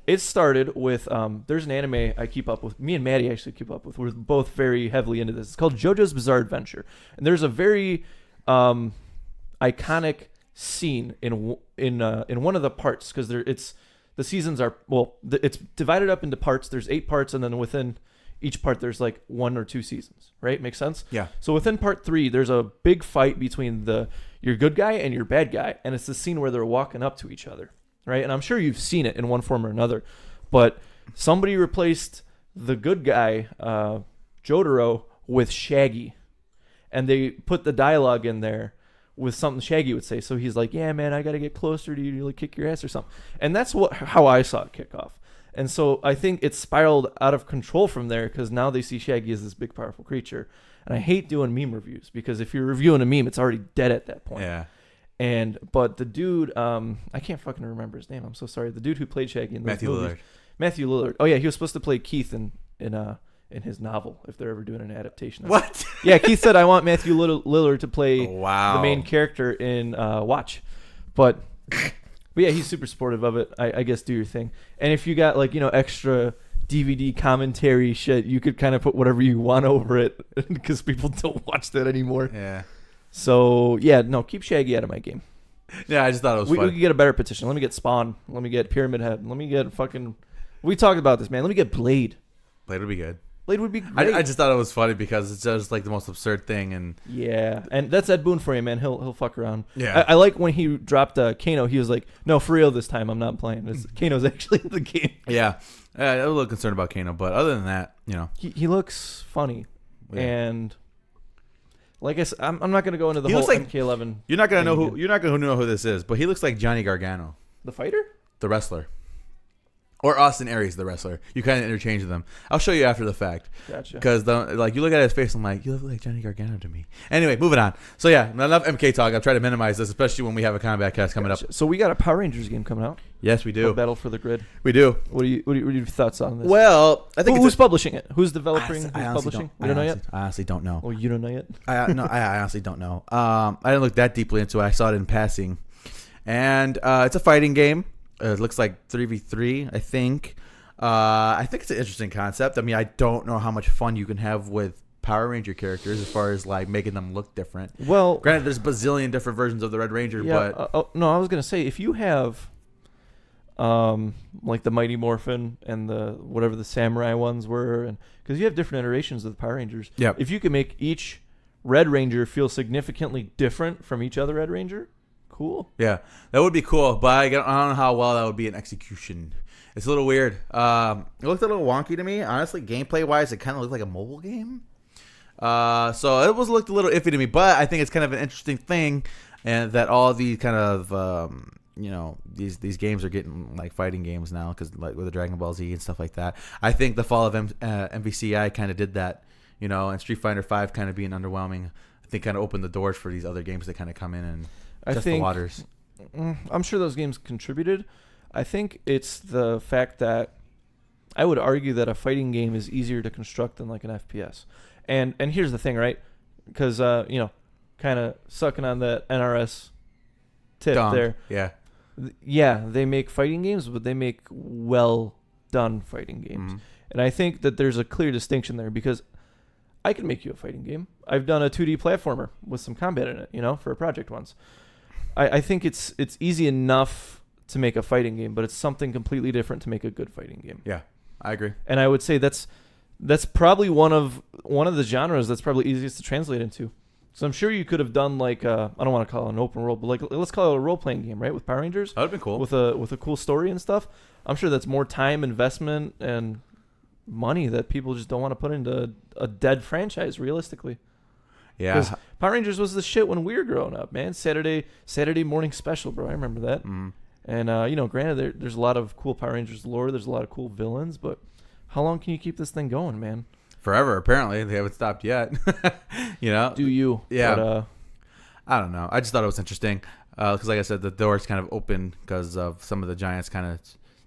It started with there's an anime I keep up with. Me and Maddie actually keep up with. We're both very heavily into this. It's called JoJo's Bizarre Adventure, and there's a very iconic scene in one of the parts because the seasons are it's divided up into parts. There's 8 parts, and then within each part there's like 1 or 2 seasons. Right? Makes sense? Yeah. So within part 3, there's a big fight between your good guy and your bad guy, and it's the scene where they're walking up to each other. Right, and I'm sure you've seen it in one form or another, but somebody replaced the good guy, Jotaro, with Shaggy, and they put the dialogue in there with something Shaggy would say. So he's like, "Yeah, man, I got to get closer to you to like kick your ass or something," and that's how I saw it kick off. And so I think it spiraled out of control from there because now they see Shaggy as this big, powerful creature. And I hate doing meme reviews because if you're reviewing a meme, it's already dead at that point. Yeah. But the dude, I can't fucking remember his name. I'm so sorry. The dude who played Shaggy in those movies, Matthew Lillard. Oh yeah, he was supposed to play Keith in his novel if they're ever doing an adaptation. What? Yeah, Keith said I want Matthew Lillard to play the main character in Watch, but yeah, he's super supportive of it. I guess do your thing. And if you got like extra DVD commentary shit, you could kind of put whatever you want over it because people don't watch that anymore. Yeah. So, yeah, no, keep Shaggy out of my game. Yeah, I just thought it was fun. We could get a better petition. Let me get Spawn. Let me get Pyramid Head. Let me get fucking... We talked about this, man. Let me get Blade. Blade would be good. Blade would be great. I just thought it was funny because it's just like the most absurd thing, and yeah, and that's Ed Boon for you, man. He'll fuck around. Yeah. I like when he dropped Kano. He was like, "No, for real this time, I'm not playing. Kano's actually in the game." yeah, I was a little concerned about Kano, but other than that, he looks funny, Yeah. and like I said, I'm not gonna go into the He whole looks like- MK11. you're not gonna thing know who this is, but he looks like Johnny Gargano, The fighter? the wrestler, or Austin Aries, the wrestler. You kind of interchange them. I'll show you after the fact. Gotcha. Because like you look at his face, I'm like, you look like Johnny Gargano to me. Anyway, moving on. So yeah, not enough MK talk. I'll try to minimize this, especially when we have a combat cast coming up. So we got a Power Rangers game coming out. Yes, we do. Battle for the Grid. We do. What are your thoughts on this? Well, I think who's publishing it? Who's developing? Who's I honestly publishing? don't, We don't know yet. I honestly don't know. Oh, you don't know yet. I honestly don't know. I didn't look that deeply into it. I saw it in passing, and it's a fighting game. It looks like 3v3, I think. I think it's an interesting concept. I mean, I don't know how much fun you can have with Power Ranger characters as far as like making them look different. Well, granted, there's a bazillion different versions of the Red Ranger, but no, I was gonna say if you have, like the Mighty Morphin and the whatever the Samurai ones were, and because you have different iterations of the Power Rangers. Yep. If you can make each Red Ranger feel significantly different from each other Red Ranger, cool. yeah, that would be cool. But I don't know how well that would be in execution. It's a little weird. It looked a little wonky to me. Honestly, gameplay wise, it kind of looked like a mobile game. So it looked a little iffy to me, but I think it's kind of an interesting thing, and that all these kind of these games are getting like fighting games now, because like with the Dragon Ball Z and stuff like that. I think the fall of MVCI kind of did that, and Street Fighter V kind of being underwhelming. I think kind of opened the doors for these other games to kind of come in and test the waters. I'm sure those games contributed. I think it's the fact that I would argue that a fighting game is easier to construct than like an FPS. And here's the thing, right? Because kind of sucking on that NRS tip there. Yeah. Yeah, they make fighting games, but they make well done fighting games. Mm-hmm. And I think that there's a clear distinction there, because I can make you a fighting game. I've done a 2D platformer with some combat in it, for a project once. I think it's easy enough to make a fighting game, but it's something completely different to make a good fighting game. Yeah, I agree. And I would say that's probably one of the genres that's probably easiest to translate into. So I'm sure you could have done like I don't want to call it an open world, but like let's call it a role playing game, right? With Power Rangers. That would have been cool. With a cool story and stuff. I'm sure that's more time investment and money that people just don't want to put into a dead franchise realistically. Yeah. Because Power Rangers was the shit when we were growing up, man. Saturday morning special, bro. I remember that. Mm-hmm. And granted, there's a lot of cool Power Rangers lore. There's a lot of cool villains, but how long can you keep this thing going, man? Forever, apparently. They haven't stopped yet. Do you? Yeah. But, I don't know. I just thought it was interesting because, like I said, the door's kind of open because of some of the giants kind of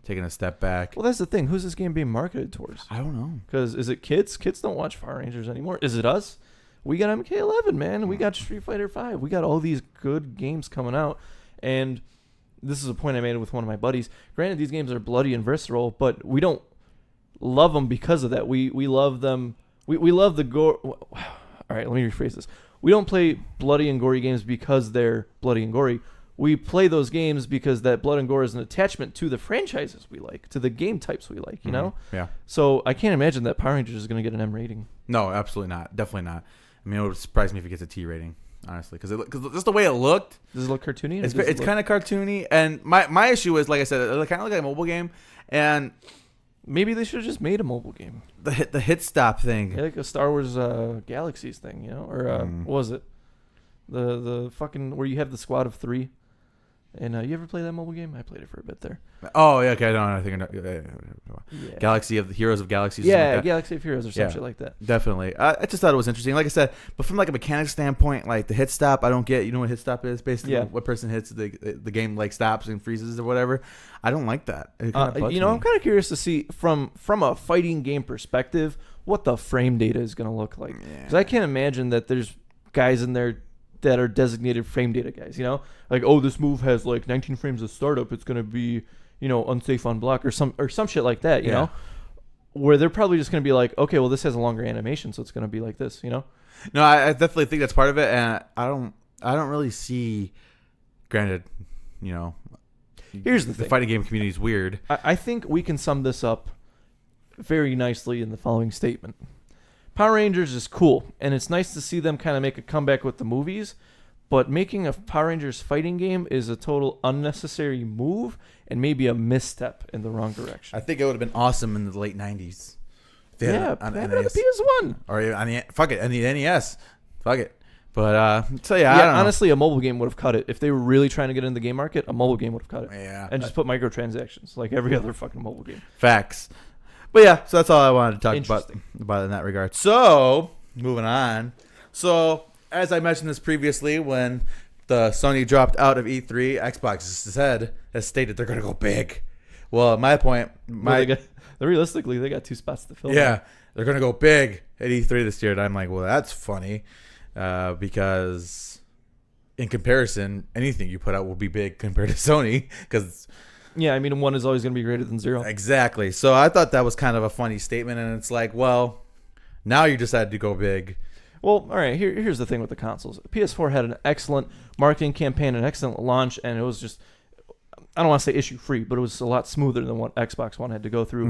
taking a step back. Well, that's the thing. Who's this game being marketed towards? I don't know. Because is it kids? Kids don't watch Power Rangers anymore. Is it us? We got MK11, man. We got Street Fighter V. We got all these good games coming out. And this is a point I made with one of my buddies. Granted, these games are bloody and visceral, but we don't love them because of that. We love them. We love the gore. All right, let me rephrase this. We don't play bloody and gory games because they're bloody and gory. We play those games because that blood and gore is an attachment to the franchises we like, to the game types we like, you know? Yeah. So I can't imagine that Power Rangers is going to get an M rating. No, absolutely not. Definitely not. I mean, it would surprise me if it gets a T rating, honestly, because just the way it looked. Does it look cartoony? It's kind of cartoony, and my issue is, like I said, it kind of looked like a mobile game, and maybe they should have just made a mobile game. The hit stop thing, yeah, like a Star Wars Galaxies thing, you know, or what was it the fucking where you have the squad of 3? And you ever play that mobile game? I played it for a bit there. Oh, yeah, okay. I think Galaxy of the Heroes of Galaxies. Yeah, like Galaxy of Heroes or some shit like that. Definitely. I just thought it was interesting. Like I said, but from like a mechanics standpoint, like the hit stop, I don't get. You know what hit stop is? Basically, what person hits the game like stops and freezes or whatever. I don't like that. It kinda bugs me. I'm kind of curious to see from a fighting game perspective what the frame data is going to look like. Because I can't imagine that there's guys in there that are designated frame data guys, you know, like, oh, this move has like 19 frames of startup, it's gonna be, you know, unsafe on block or some shit like that, you know, where they're probably just gonna be like, okay, well, this has a longer animation, so it's gonna be like this, you know. No, I definitely think that's part of it, and I don't really see. Granted, you know, here's the thing: fighting game community is weird. I think we can sum this up very nicely in the following statement. Power Rangers is cool, and it's nice to see them kind of make a comeback with the movies, but making a Power Rangers fighting game is a total unnecessary move and maybe a misstep in the wrong direction. I think it would have been awesome in the late 90s. Yeah, on on NES. the PS1. Or on the, fuck it, and the NES. Fuck it. But, so yeah, I don't know. Honestly, a mobile game would have cut it. If they were really trying to get into the game market, a mobile game would have cut it. Yeah. And just put microtransactions like every other fucking mobile game. Facts. But yeah, so that's all I wanted to talk about in that regard. So, moving on. So, as I mentioned this previously, when the Sony dropped out of E3, Xbox has stated they're going to go big. Well, at my point, realistically, they got 2 spots to fill. Yeah, they're going to go big at E3 this year. And I'm like, well, that's funny. Because in comparison, anything you put out will be big compared to Sony. Because yeah, I mean, 1 is always going to be greater than 0. Exactly. So I thought that was kind of a funny statement, and it's like, well, now you decided to go big. Well, all right. Here's the thing with the consoles. PS4 had an excellent marketing campaign, an excellent launch, and it was just, I don't want to say issue free, but it was a lot smoother than what Xbox One had to go through.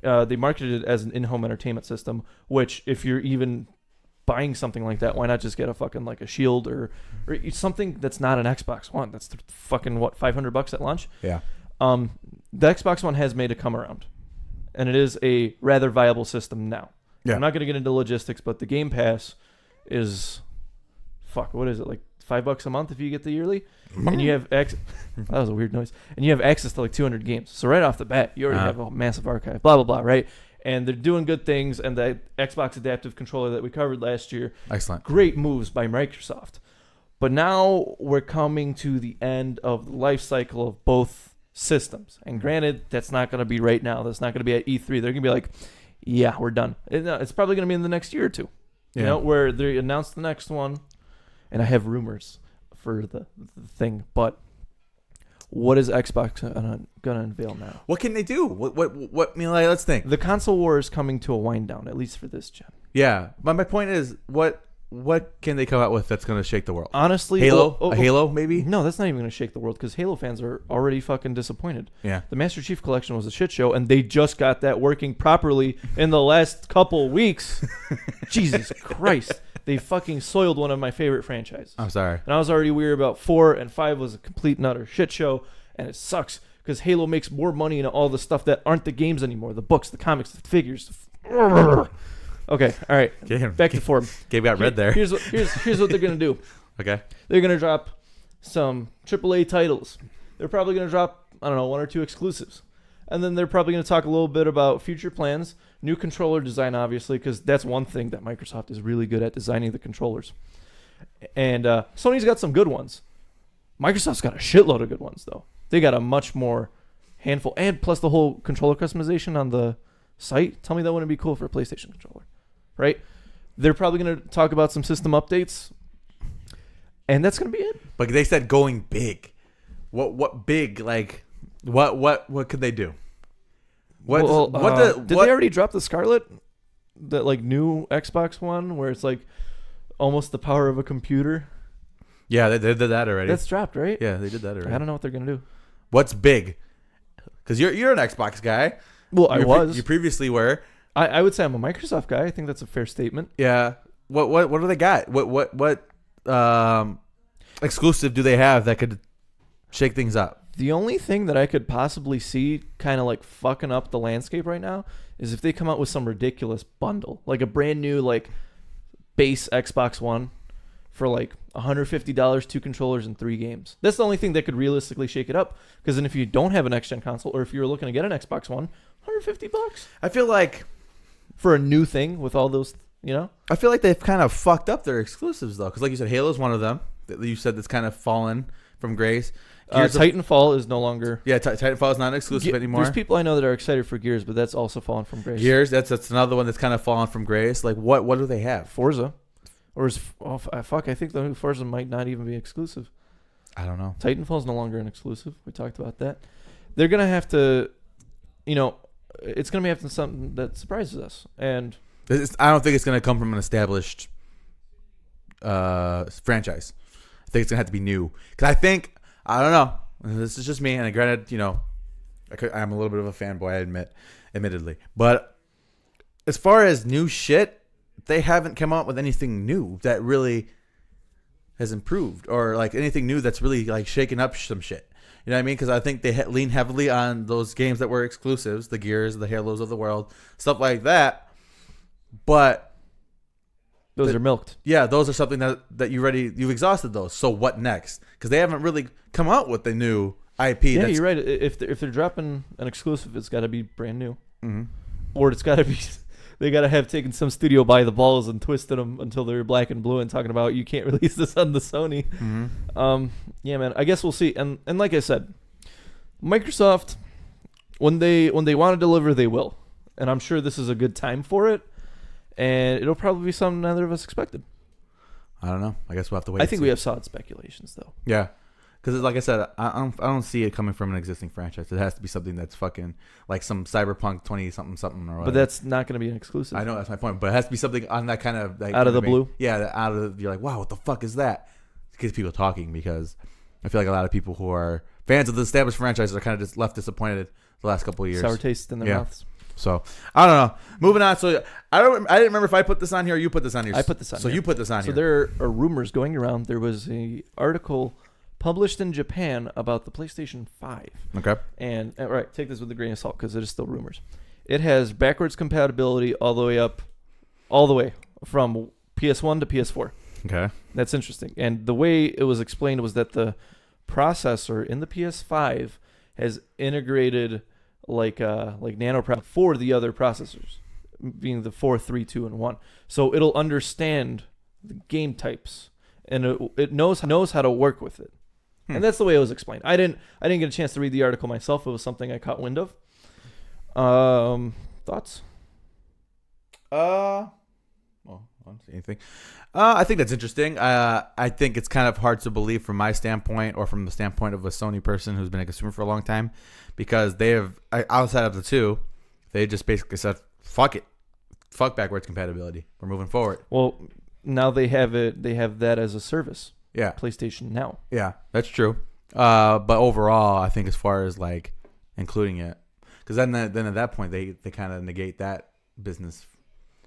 Mm-hmm. They marketed it as an in-home entertainment system, which if you're even buying something like that, why not just get a fucking like a Shield or something that's not an Xbox One? That's fucking what, $500 at launch? Yeah. The Xbox One has made a come around, and it is a rather viable system now. Yeah. I'm not going to get into logistics, but the Game Pass is, what is it, like $5 a month if you get the yearly? And you have that was a weird noise. And you have access to like 200 games. So right off the bat, you already have a massive archive, blah, blah, blah, right? And they're doing good things, and the Xbox Adaptive Controller that we covered last year. Excellent. Great moves by Microsoft. But now we're coming to the end of the life cycle of both systems. And granted, that's not going to be right now. That's not going to be at E3. They're going to be like, yeah, we're done. It's probably going to be in the next year or two. You know, where they announce the next one. And I have rumors for the thing. But what is Xbox going to unveil now? What can they do? What I mean, like, let's think. The console war is coming to a wind down, at least for this gen. Yeah. But my point is, what can they come out with that's going to shake the world? Honestly, Halo? A Halo, maybe? No, that's not even going to shake the world because Halo fans are already fucking disappointed. Yeah. The Master Chief Collection was a shit show, and they just got that working properly in the last couple weeks. Jesus Christ. They fucking soiled one of my favorite franchises. I'm sorry. And I was already weird about 4, and 5 was a complete and utter shit show, and it sucks because Halo makes more money in all the stuff that aren't the games anymore. The books, the comics, the figures. Okay, all right. Back to form. Gabe got red there. Here's what they're gonna do. Okay. They're gonna drop some AAA titles. They're probably gonna drop, I don't know, 1 or 2 exclusives, and then they're probably gonna talk a little bit about future plans, new controller design, obviously, because that's one thing that Microsoft is really good at, designing the controllers. And Sony's got some good ones. Microsoft's got a shitload of good ones though. They got a much more handful, and plus the whole controller customization on the site. Tell me that wouldn't be cool for a PlayStation controller. Right? They're probably going to talk about some system updates, and that's going to be it. But they said going big. What big? Like what could they do? Did they already drop the Scarlet? That like new Xbox One where it's like almost the power of a computer? Yeah, they did that already. That's dropped, right? Yeah, they did that already. I don't know what they're going to do. What's big? Because you're an Xbox guy. Well, You previously were. I would say I'm a Microsoft guy. I think that's a fair statement. Yeah. What do they got? What exclusive do they have that could shake things up? The only thing that I could possibly see kind of like fucking up the landscape right now is if they come out with some ridiculous bundle, like a brand new like base Xbox One for like $150, 2 controllers and 3 games. That's the only thing that could realistically shake it up. Because then if you don't have a next gen console, or if you're looking to get an Xbox One, $150. I feel like for a new thing with all those, you know? I feel like they've kind of fucked up their exclusives though, because like you said, Halo's one of them that you said that's kind of fallen from grace. Titanfall is no longer. Yeah, Titanfall is not exclusive anymore. There's people I know that are excited for Gears, but that's also fallen from grace. Gears, that's another one that's kind of fallen from grace. Like what do they have? Forza, or is I think the new Forza might not even be exclusive. I don't know. Titanfall is no longer an exclusive. We talked about that. They're gonna have to, it's gonna be after something that surprises us, and I don't think it's gonna come from an established franchise. I think it's gonna have to be new, because I don't know. This is just me, and granted, I'm a little bit of a fanboy, admittedly, but as far as new shit, they haven't come out with anything new that really has improved, or like anything new that's really like shaken up some shit. You know what I mean? Because I think they lean heavily on those games that were exclusives, the Gears, the Halos of the world, stuff like that. But those are milked. Yeah, those are something that you've exhausted those. So what next? Because they haven't really come out with the new IP. Yeah, you're right. If they're dropping an exclusive, it's got to be brand new, or it's got to be. They got to have taken some studio by the balls and twisted them until they're black and blue and talking about you can't release this on the Sony. Yeah, man. I guess we'll see. And like I said, Microsoft, when they want to deliver, they will. And I'm sure this is a good time for it. And it'll probably be something neither of us expected. I don't know. I guess we'll have to wait. I think we have solid speculations, though. Yeah. Because, like I said, I don't see it coming from an existing franchise. It has to be something that's fucking like some Cyberpunk 20-something or whatever. But that's not going to be an exclusive. I know, that's my point. But it has to be something on that kind of like, out of the blue. Yeah, out of you're like, wow, what the fuck is that? It gets people talking, because I feel like a lot of people who are fans of the established franchises are kind of just left disappointed the last couple of years. Sour taste in their mouths. So I don't know. Moving on. So I didn't remember if I put this on here or you put this on here. I put this on. So here. you put this on here. So there are rumors going around. There was a article published in Japan about the PlayStation 5. Okay. And right, take this with a grain of salt because it is still rumors. It has backwards compatibility all the way from PS1 to PS4. Okay. That's interesting. And the way it was explained was that the processor in the PS5 has integrated like nano for the other processors, being the 4, 3, 2, and 1. So it'll understand the game types, and it knows how to work with it. And that's the way it was explained. I didn't get a chance to read the article myself. It was something I caught wind of. Thoughts? Well, I don't see anything. I think that's interesting. I think it's kind of hard to believe from my standpoint, or from the standpoint of a Sony person who's been a consumer for a long time, because they have, outside of the two, they just basically said, fuck it. Fuck backwards compatibility. We're moving forward. Well, now they have it. They have that as a service. Yeah. PlayStation Now. Yeah, that's true. But overall, I think as far as like including it, because then at that point they kind of negate that business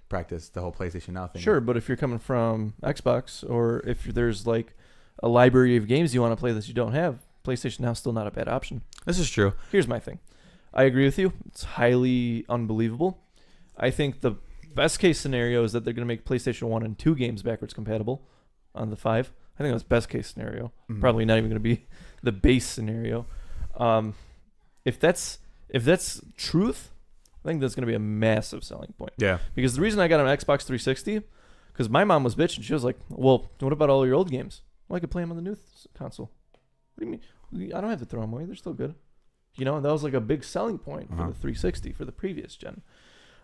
practice, the whole PlayStation Now thing. Sure, but if you're coming from Xbox, or if there's like a library of games you want to play that you don't have, PlayStation Now is still not a bad option. This is true. Here's my thing. I agree with you. It's highly unbelievable. I think the best case scenario is that they're going to make PlayStation 1 and 2 games backwards compatible on the 5. I think that's best case scenario. Probably not even going to be the base scenario. If that's truth, I think that's going to be a massive selling point. Yeah. Because the reason I got an Xbox 360, because my mom was bitching. She was like, well, what about all your old games? Well, I could play them on the new console. What do you mean? I don't have to throw them away. They're still good. You know, and that was like a big selling point for the 360, for the previous gen.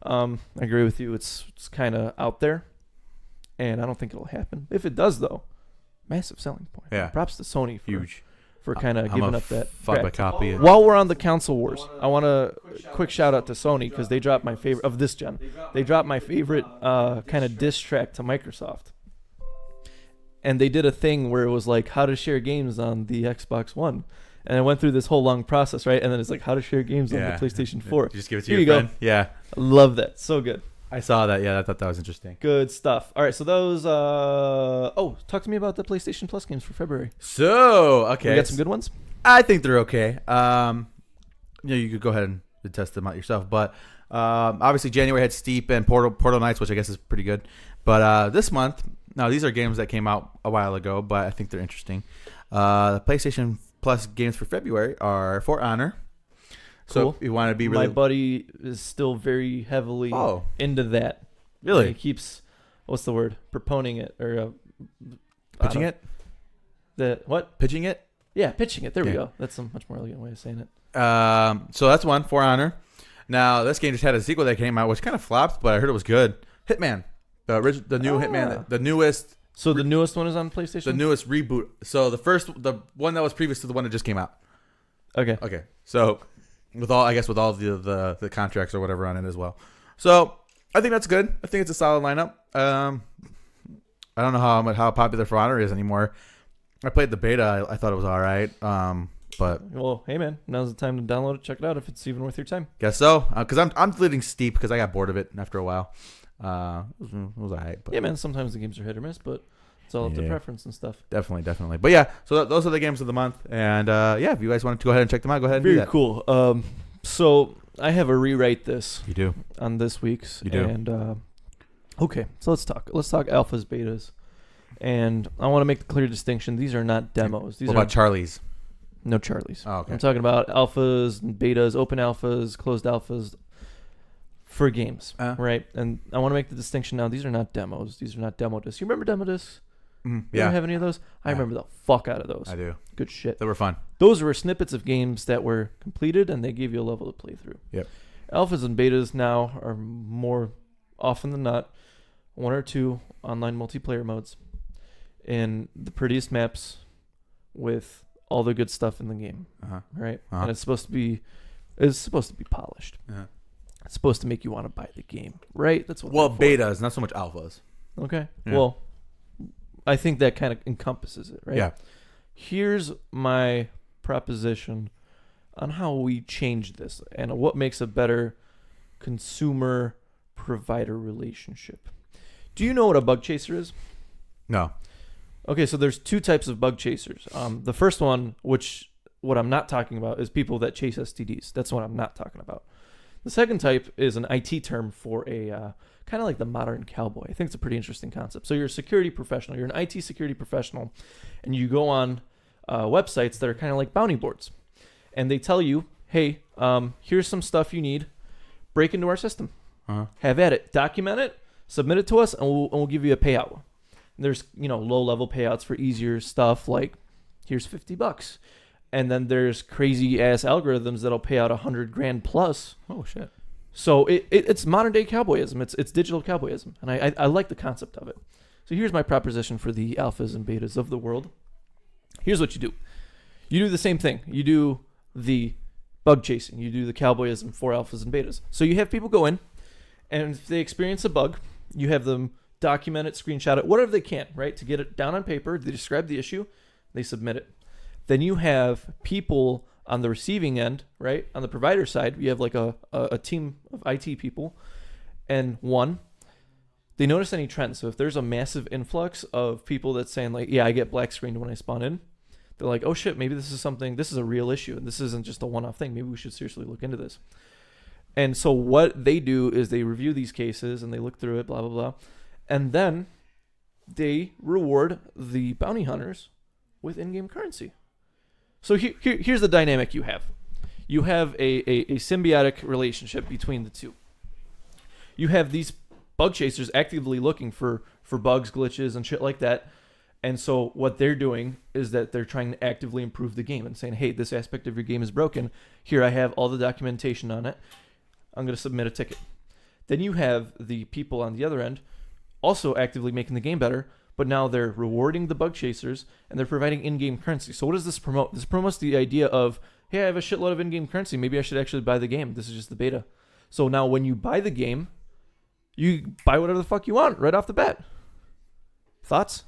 I agree with you. It's kind of out there, and I don't think it'll happen. If it does, though, massive selling point. Yeah. Props to Sony for huge. For kind of giving up that. Fuck a copy. While we're on the console wars, I want to quick shout out to Sony, because they dropped my favorite of this gen. They dropped my favorite kind of diss track to Microsoft, and they did a thing where it was like how to share games on the Xbox One, and I went through this whole long process, right? And then it's like how to share games on the PlayStation 4. Just give it to your friend. Go. Yeah, I love that. So good. I saw that. Yeah, I thought that was interesting. Good stuff. All right, so those. Talk to me about the PlayStation Plus games for February. So, okay, we got some good ones. I think they're okay. You could go ahead and test them out yourself. But obviously, January had Steep and Portal Knights, which I guess is pretty good. But this month, now these are games that came out a while ago, but I think they're interesting. The PlayStation Plus games for February are For Honor. So if you want to be really... My buddy is still very heavily into that. Really? He keeps, what's the word? Proponing it, or... pitching it? What? Pitching it? Yeah, pitching it. There we go. That's a much more elegant way of saying it. So that's one, For Honor. Now, this game just had a sequel that came out, which kind of flopped, but I heard it was good. Hitman. The new Hitman. The newest... So the newest one is on PlayStation? The newest reboot. So the one that was previous to the one that just came out. Okay. So... with all the contracts or whatever on it as well. So I think that's good. I think it's a solid lineup. I don't know how popular For Honor is anymore. I played the beta. I thought it was all right. But well, hey man, now's the time to download it, check it out if it's even worth your time. guess so, because I'm deleting Steep because I got bored of it after a while. It was alright. But Yeah, man. Sometimes the games are hit or miss, but it's all up to preference and stuff. Definitely. But yeah, so those are the games of the month, and yeah, if you guys want to go ahead and check them out, go ahead and do that. Very cool. So I have a rewrite this You do. on this week's. You do. And okay, so let's talk alphas, betas, and I want to make the clear distinction. These are not demos. These What are about Charlie's? no Charlies. Oh, okay. I'm talking about alphas and betas, open alphas, closed alphas for games, right? And I want to make the distinction now. These are not demos. These are not demo discs. You remember demo discs? You Yeah, ever have any of those? I remember the fuck out of those. I do. Good shit. They were fun. Those were snippets of games that were completed, and they gave you a level to play through. Yep. Alphas and betas now are more often than not 1 or 2 online multiplayer modes in the prettiest maps with all the good stuff in the game, right? And it's supposed to be polished. It's supposed to make you want to buy the game, right? That's what. Betas, not so much alphas. Okay. Yeah. Well, I think that kind of encompasses it, right? Yeah. Here's my proposition on how we change this and what makes a better consumer provider relationship. Do you know what a bug chaser is? No. Okay, so there's 2 types of bug chasers. The first one, what I'm not talking about, is people that chase STDs. That's what I'm not talking about. The second type is an IT term for a kind of like the modern cowboy. I think it's a pretty interesting concept. So you're a security professional. You're an IT security professional, and you go on websites that are kind of like bounty boards. And they tell you, hey, here's some stuff you need. Break into our system. Have at it. Document it. Submit it to us, and we'll give you a payout. And there's low-level payouts for easier stuff like here's $50. And then there's crazy-ass algorithms that'll pay out $100,000 plus. Oh, shit. So it's modern-day cowboyism. It's digital cowboyism. And I like the concept of it. So here's my proposition for the alphas and betas of the world. Here's what you do. You do the same thing. You do the bug chasing. You do the cowboyism for alphas and betas. So you have people go in, and if they experience a bug, you have them document it, screenshot it, whatever they can, right? To get it down on paper, they describe the issue, they submit it. Then you have people on the receiving end, right? On the provider side, you have like a team of IT people. And one, they notice any trends. So if there's a massive influx of people that's saying like, yeah, I get black screened when I spawn in, they're like, oh shit, maybe this is a real issue. And this isn't just a one-off thing. Maybe we should seriously look into this. And so what they do is they review these cases and they look through it, blah, blah, blah. And then they reward the bounty hunters with in-game currency. So here's the dynamic you have. You have a symbiotic relationship between the two. You have these bug chasers actively looking for bugs, glitches, and shit like that. And so what they're doing is that they're trying to actively improve the game and saying, hey, this aspect of your game is broken. Here, I have all the documentation on it. I'm going to submit a ticket. Then you have the people on the other end also actively making the game better, but now they're rewarding the bug chasers and they're providing in-game currency. So what does this promote? This promotes the idea of, hey, I have a shitload of in-game currency. Maybe I should actually buy the game. This is just the beta. So now when you buy the game, you buy whatever the fuck you want right off the bat. Thoughts?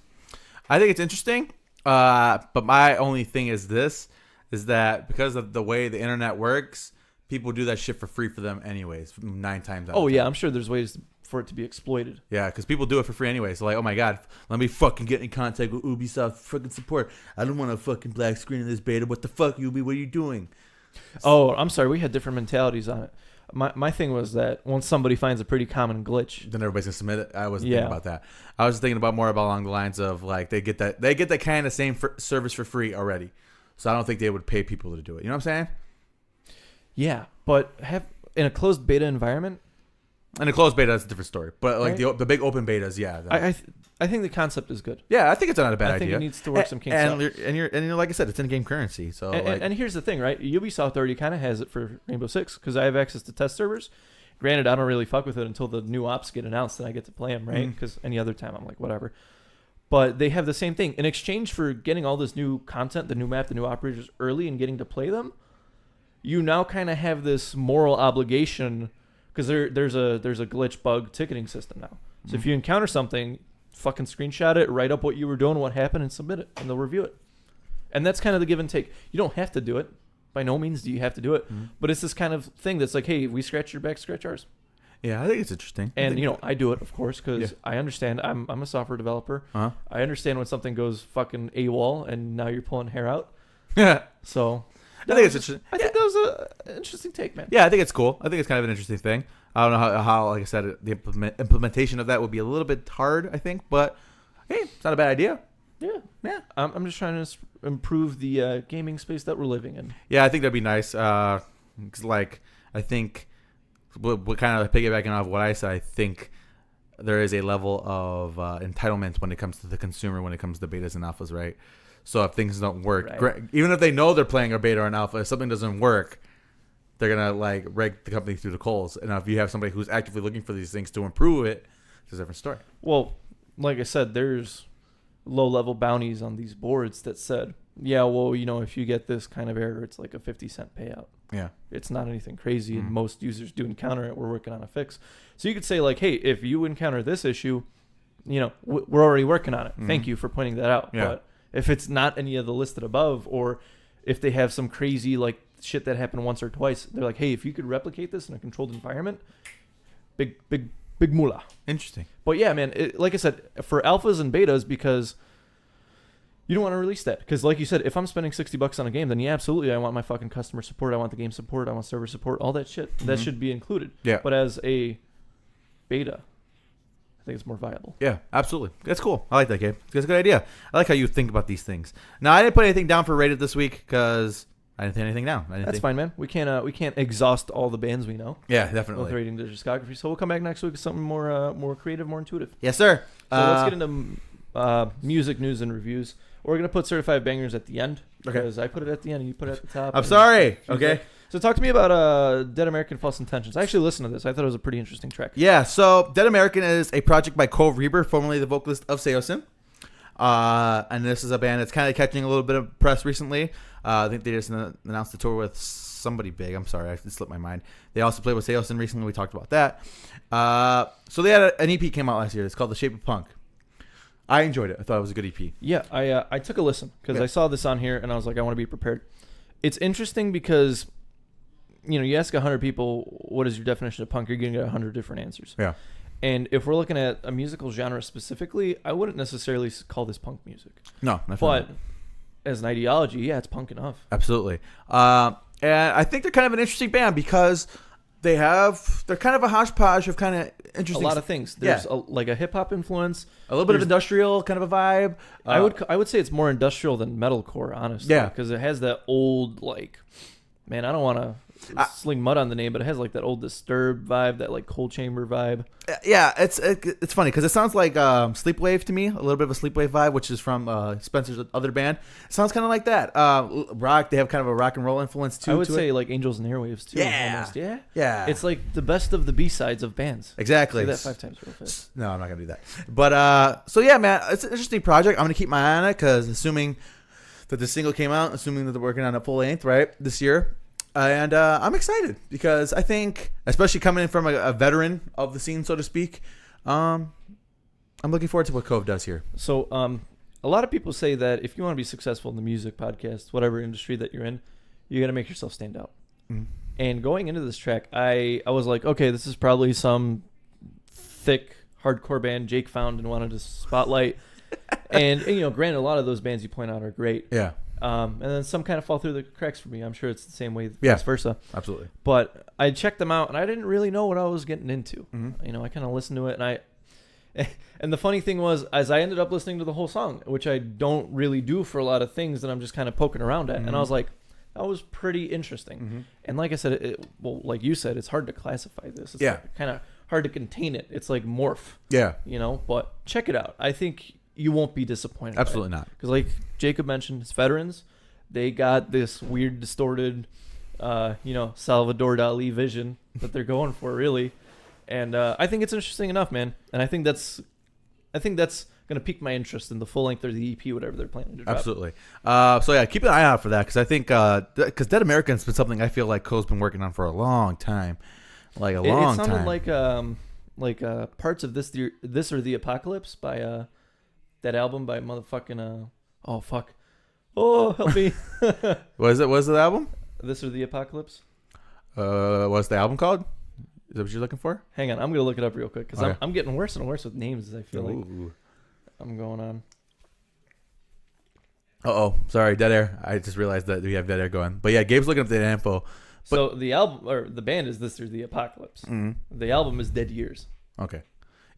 I think it's interesting, but my only thing is that because of the way the internet works, people do that shit for free for them anyways, 9 times out of 10. Yeah, I'm sure there's ways for it to be exploited. Yeah, because people do it for free anyway. So like, oh my god, let me fucking get in contact with Ubisoft fucking support. I don't want a fucking black screen in this beta. What the fuck, Ubi? What are you doing? Oh, I'm sorry. We had different mentalities on it. My thing was that once somebody finds a pretty common glitch, then everybody's gonna submit it. I wasn't thinking about that. I was thinking about more about along the lines of like they get that kind of same service for free already. So I don't think they would pay people to do it. You know what I'm saying? Yeah, but in a closed beta environment. In a closed beta, that's a different story. But like right? the big open betas, yeah. I think the concept is good. Yeah, I think it's not a bad idea. I think it needs to work some kinks out. And you're like I said, it's in-game currency. So and here's the thing, right? Ubisoft already kind of has it for Rainbow Six because I have access to test servers. Granted, I don't really fuck with it until the new ops get announced and I get to play them, right? Because any other time I'm like, whatever. But they have the same thing. In exchange for getting all this new content, the new map, the new operators early and getting to play them, you now kind of have this moral obligation because there's a glitch bug ticketing system now. So if you encounter something, fucking screenshot it, write up what you were doing, what happened, and submit it, and they'll review it. And that's kind of the give and take. You don't have to do it. By no means do you have to do it. Mm-hmm. But it's this kind of thing that's like, hey, we scratch your back, scratch ours. Yeah, I think it's interesting. And, I do it, of course, because I understand. I'm a software developer. Uh-huh. I understand when something goes fucking AWOL and now you're pulling hair out. Yeah. So I think it's interesting. I think that was an interesting take, man. Yeah, I think it's cool. I think it's kind of an interesting thing. I don't know how like I said, the implementation of that would be a little bit hard, I think. But, hey, it's not a bad idea. Yeah. I'm just trying to improve the gaming space that we're living in. Yeah, I think that'd be nice. 'Cause, like, I think, what kind of piggybacking off what I said, I think there is a level of entitlement when it comes to the consumer, when it comes to betas and alphas, right? So if things don't work, even if they know they're playing a beta or an alpha, if something doesn't work, they're gonna like rake the company through the coals. And if you have somebody who's actively looking for these things to improve it, it's a different story. Well, like I said, there's low-level bounties on these boards that said, yeah, well, if you get this kind of error, it's like a 50-cent payout. Yeah. It's not anything crazy, and most users do encounter it. We're working on a fix. So you could say, like, hey, if you encounter this issue, we're already working on it. Thank you for pointing that out. Yeah. But if it's not any of the listed above, or if they have some crazy, like, shit that happened once or twice, they're like, hey, if you could replicate this in a controlled environment, big moolah. Interesting. But yeah, man, like I said, for alphas and betas, because you don't want to release that. Because like you said, if I'm spending $60 on a game, then yeah, absolutely, I want my fucking customer support. I want the game support. I want server support. All that shit. That should be included. Yeah. But as a beta, I think it's more viable. Yeah, absolutely. That's cool. I like that, Gabe. That's a good idea. I like how you think about these things. Now, I didn't put anything down for rated this week because I didn't put anything down. That's fine, man. We can't exhaust all the bands we know. Yeah, definitely. With rating their discography. So we'll come back next week with something more creative, more intuitive. Yes, sir. So let's get into music news and reviews. We're going to put Certified Bangers at the end. Because I put it at the end and you put it at the top. I'm sorry. Okay. So talk to me about Dead American False Intentions. I actually listened to this. I thought it was a pretty interesting track. Yeah, so Dead American is a project by Cole Reber, formerly the vocalist of Seosin. And this is a band that's kind of catching a little bit of press recently. I think they just announced the tour with somebody big. I'm sorry, it slipped my mind. They also played with Seosin recently. We talked about that. So they had an EP came out last year. It's called The Shape of Punk. I enjoyed it. I thought it was a good EP. Yeah, I took a listen because I saw this on here and I was like, I want to be prepared. It's interesting because, you ask 100 people, what is your definition of punk? You're going to get 100 different answers. Yeah. And if we're looking at a musical genre specifically, I wouldn't necessarily call this punk music. No, definitely. But as an ideology, yeah, it's punk enough. Absolutely. And I think they're kind of an interesting band because they're kind of a hodgepodge of kind of interesting. A lot of things. There's like a hip hop influence, a little bit of industrial kind of a vibe. I would say it's more industrial than metalcore, honestly. Yeah, because it has that old man, I don't want to sling mud on the name, but it has like that old Disturbed vibe, that like Cold Chamber vibe. Yeah, it's funny because it sounds like Sleepwave to me, a little bit of a Sleepwave vibe, which is from Spencer's other band. It sounds kind of like that. Rock, they have kind of a rock and roll influence too. I would say like Angels and Airwaves too. Yeah, almost. Yeah. It's like the best of the B-sides of bands. Exactly. Say that 5 times real fast. No, I'm not gonna do that. But so yeah, man, it's an interesting project. I'm gonna keep my eye on it because assuming that the single came out, assuming that they're working on a full length this year. And I'm excited because I think, especially coming in from a veteran of the scene, so to speak, I'm looking forward to what Cove does here. So a lot of people say that if you want to be successful in the music podcast, whatever industry that you're in, you got to make yourself stand out. Mm-hmm. And going into this track, I was like, okay, this is probably some thick hardcore band Jake found and wanted to spotlight. and granted, a lot of those bands you point out are great. Yeah. And then some kind of fall through the cracks for me. I'm sure it's the same way, vice versa. Absolutely. But I checked them out, and I didn't really know what I was getting into. Mm-hmm. I kind of listened to it, and the funny thing was, as I ended up listening to the whole song, which I don't really do for a lot of things that I'm just kind of poking around at, and I was like, that was pretty interesting. Mm-hmm. And like I said, like you said, it's hard to classify this. It's kind of hard to contain it. It's like morph. Yeah. But check it out. I think you won't be disappointed. Absolutely not. Because like Jacob mentioned, it's veterans. They got this weird, distorted, Salvador Dali vision that they're going for, really. And I think it's interesting enough, man. And I think that's going to pique my interest in the full length or the EP, whatever they're planning to drop. Absolutely. So yeah, keep an eye out for that because I think because Dead American's been something I feel like Cole's been working on for a long time, like a long time. It sounded like parts of this or the Apocalypse by that album by motherfucking Oh, help me. What is it? What's the album? This or the Apocalypse? What's the album called? Is that what you're looking for? Hang on, I'm gonna look it up real quick because Okay. I'm getting worse and worse with names as I feel like Ooh. I'm going on. Sorry, dead air. I just realized that we have dead air going. But yeah, Gabe's looking up the info. So the album or the band is This or the Apocalypse. Mm-hmm. The album is Dead Years. Okay.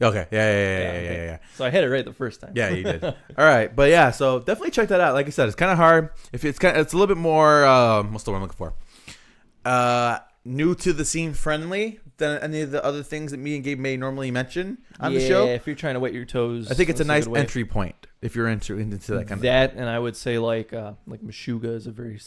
Yeah. So I had it right the first time. Yeah, you did. All right, but yeah, so definitely check that out. Like I said, it's kind of hard. If it's it's a little bit more. What's the word I'm looking for? New to the scene friendly than any of the other things that me and Gabe may normally mention on the show. Yeah, if you're trying to wet your toes, I think it's a nice good way. entry point if you're into that kind of. And I would say like Meshuggah is a very.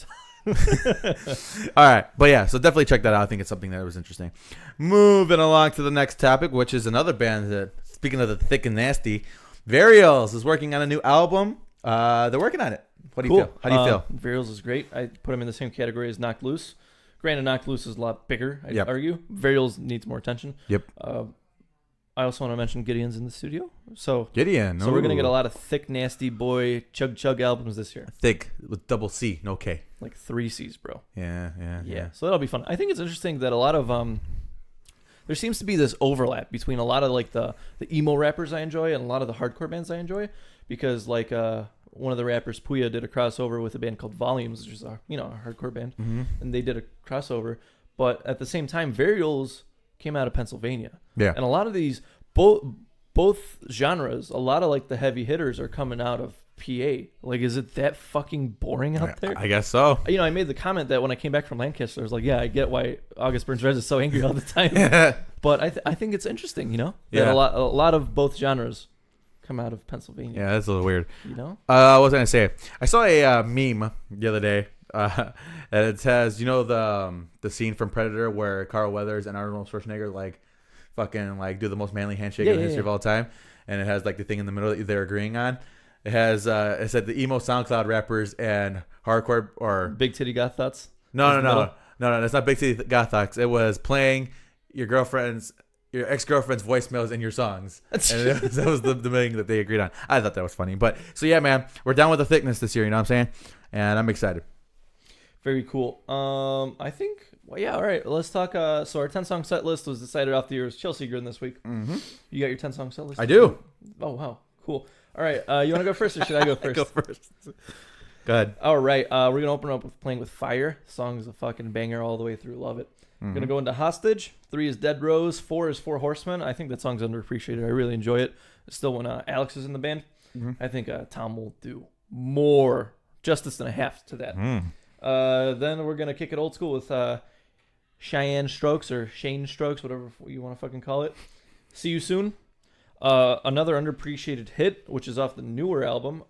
All right, but yeah, so definitely check that out. I think it's something that was interesting. Moving along to the next topic, which is another band that, speaking of the thick and nasty, Varials is working on a new album. They're working on it. What do you feel? How do you feel? Varials is great. I put him in the same category as Knocked Loose. Granted, Knocked Loose is a lot bigger, I'd argue. Varials needs more attention. Yep. I also want to mention Gideon's in the studio. So Gideon. So we're going to get a lot of thick, nasty boy chug albums this year. Thick with double C, no K. Like 3 C's, bro. Yeah. So that'll be fun. I think it's interesting that a lot of there seems to be this overlap between a lot of like the emo rappers I enjoy and a lot of the hardcore bands I enjoy, because like one of the rappers, Puya, did a crossover with a band called Volumes, which is a hardcore band, and they did a crossover. But at the same time, Varials came out of Pennsylvania. Yeah. And a lot of these both genres, a lot of like the heavy hitters are coming out of PA. Like, is it that fucking boring out there? I guess so. I made the comment that when I came back from Lancaster, I was like, yeah, I get why August Burns Red is so angry all the time. But I think it's interesting, that a lot of both genres come out of Pennsylvania. Yeah, that's a little weird. What was I going to say? I saw a meme the other day. And it says, the scene from Predator where Carl Weathers and Arnold Schwarzenegger fucking do the most manly handshake in the history of all time, and it has the thing in the middle that they're agreeing on. It has it said the emo SoundCloud rappers and hardcore or Big Titty Goth Thoughts. No, it's not Big Titty Goth Thoughts. It was playing your ex-girlfriend's voicemails in your songs. And that was the thing that they agreed on. I thought that was funny. But so yeah, man, we're down with the thickness this year. You know what I'm saying? And I'm excited. Very cool. I think. Well, yeah. All right. Let's talk. So our 10-song set list was decided off the year's Chelsea Grin this week. Mm-hmm. You got your 10-song set list? I do. Oh wow, cool. All right. You want to go first, or should I go first? Go first. Go ahead. All right. We're gonna open up with Playing with Fire. The song is a fucking banger all the way through. Love it. Mm-hmm. Gonna go into Hostage. 3 is Dead Rose. 4 is Four Horsemen. I think that song's underappreciated. I really enjoy it. Still, when Alex is in the band, I think Tom will do more justice than a half to that. Then we're gonna kick it old school with Cheyenne Strokes or Shane Strokes, whatever you want to fucking call it. See You Soon. Another underappreciated hit, which is off the newer album,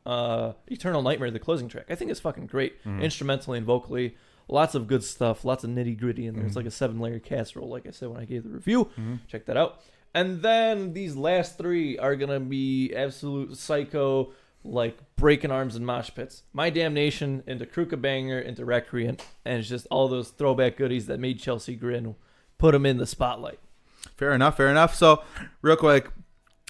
Eternal Nightmare, the closing track. I think it's fucking great, instrumentally and vocally. Lots of good stuff, lots of nitty gritty in there. It's like a 7-layer casserole, like I said when I gave the review. Check that out. And then these last 3 are gonna be absolute psycho, breaking arms and mosh pits. My Damnation, into Kruka Banger, into Recreant, and it's just all those throwback goodies that made Chelsea Grin, put them in the spotlight. Fair enough. So, real quick,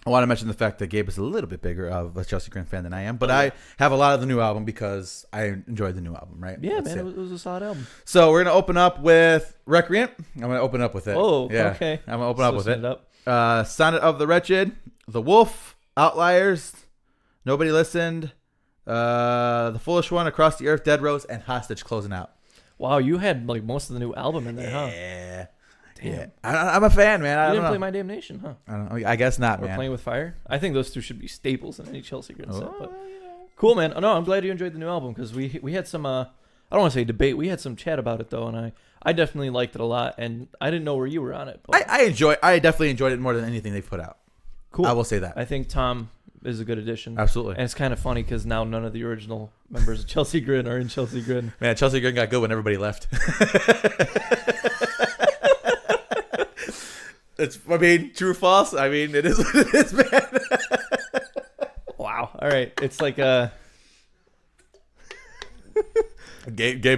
I want to mention the fact that Gabe is a little bit bigger of a Chelsea Grin fan than I am, but I have a lot of the new album because I enjoyed the new album, right? Yeah, it was a solid album. So we're going to open up with Recreant. I'm going to open up with it. Oh, yeah. Okay. I'm going to open up with it. Sonnet of the Wretched, The Wolf, Outliers, Nobody Listened, The Foolish One, Across the Earth, Dead Rose, and Hostage closing out. Wow, you had most of the new album in there, huh? Yeah. Damn. Yeah. I'm a fan, man. You didn't play My Damnation, huh? I don't know. I guess not, man. Or Playing with Fire. I think those 2 should be staples in any Chelsea Grin set. But cool, man. No, I'm glad you enjoyed the new album because we had some. I don't want to say debate. We had some chat about it though, and I definitely liked it a lot. And I didn't know where you were on it. But I definitely enjoyed it more than anything they've put out. Cool. I will say that. I think Tom is a good addition. Absolutely. And it's kind of funny because now none of the original members of Chelsea Grin are in Chelsea Grin. Man, Chelsea Grin got good when everybody left. True or false? It is what it is, man. Wow. All right. It's like Gabe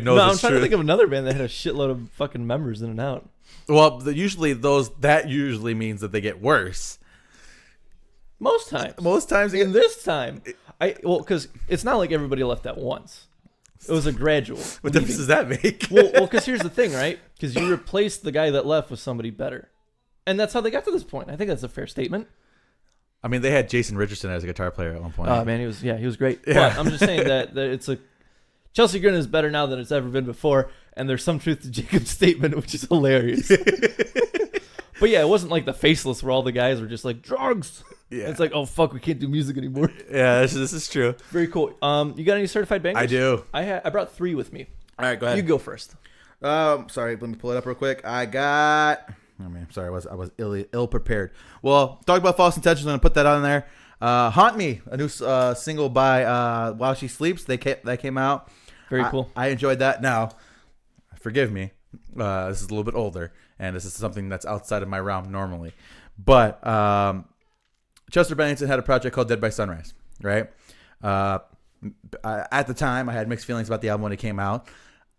knows. No, I'm it's trying true. to think of another band that had a shitload of fucking members in and out. Well, that usually means that they get worse. Most times. Most times. In this time, because it's not like everybody left at once. It was a gradual. What difference does that make? well, because here's the thing, right? Because you replaced the guy that left with somebody better, and that's how they got to this point. I think that's a fair statement. I mean, they had Jason Richardson as a guitar player at one point. Oh man, he was great. Yeah. But I'm just saying that it's a Chelsea Grin is better now than it's ever been before, and there's some truth to Jacob's statement, which is hilarious. But yeah, it wasn't like the Faceless where all the guys were just like drugs. Yeah. It's like, oh fuck, we can't do music anymore. Yeah, this is true. Very cool. You got any certified bangers? I do. I brought 3 with me. All right, go ahead. You go first. Sorry, let me pull it up real quick. I got. I mean, sorry, I was ill prepared. Well, talk about false intentions. I'm gonna put that on there. Haunt Me, a new single by While She Sleeps. That came out. Very cool. I enjoyed that. Now, forgive me. This is a little bit older, and this is something that's outside of my realm normally. But Chester Bennington had a project called Dead by Sunrise, right? At the time, I had mixed feelings about the album when it came out.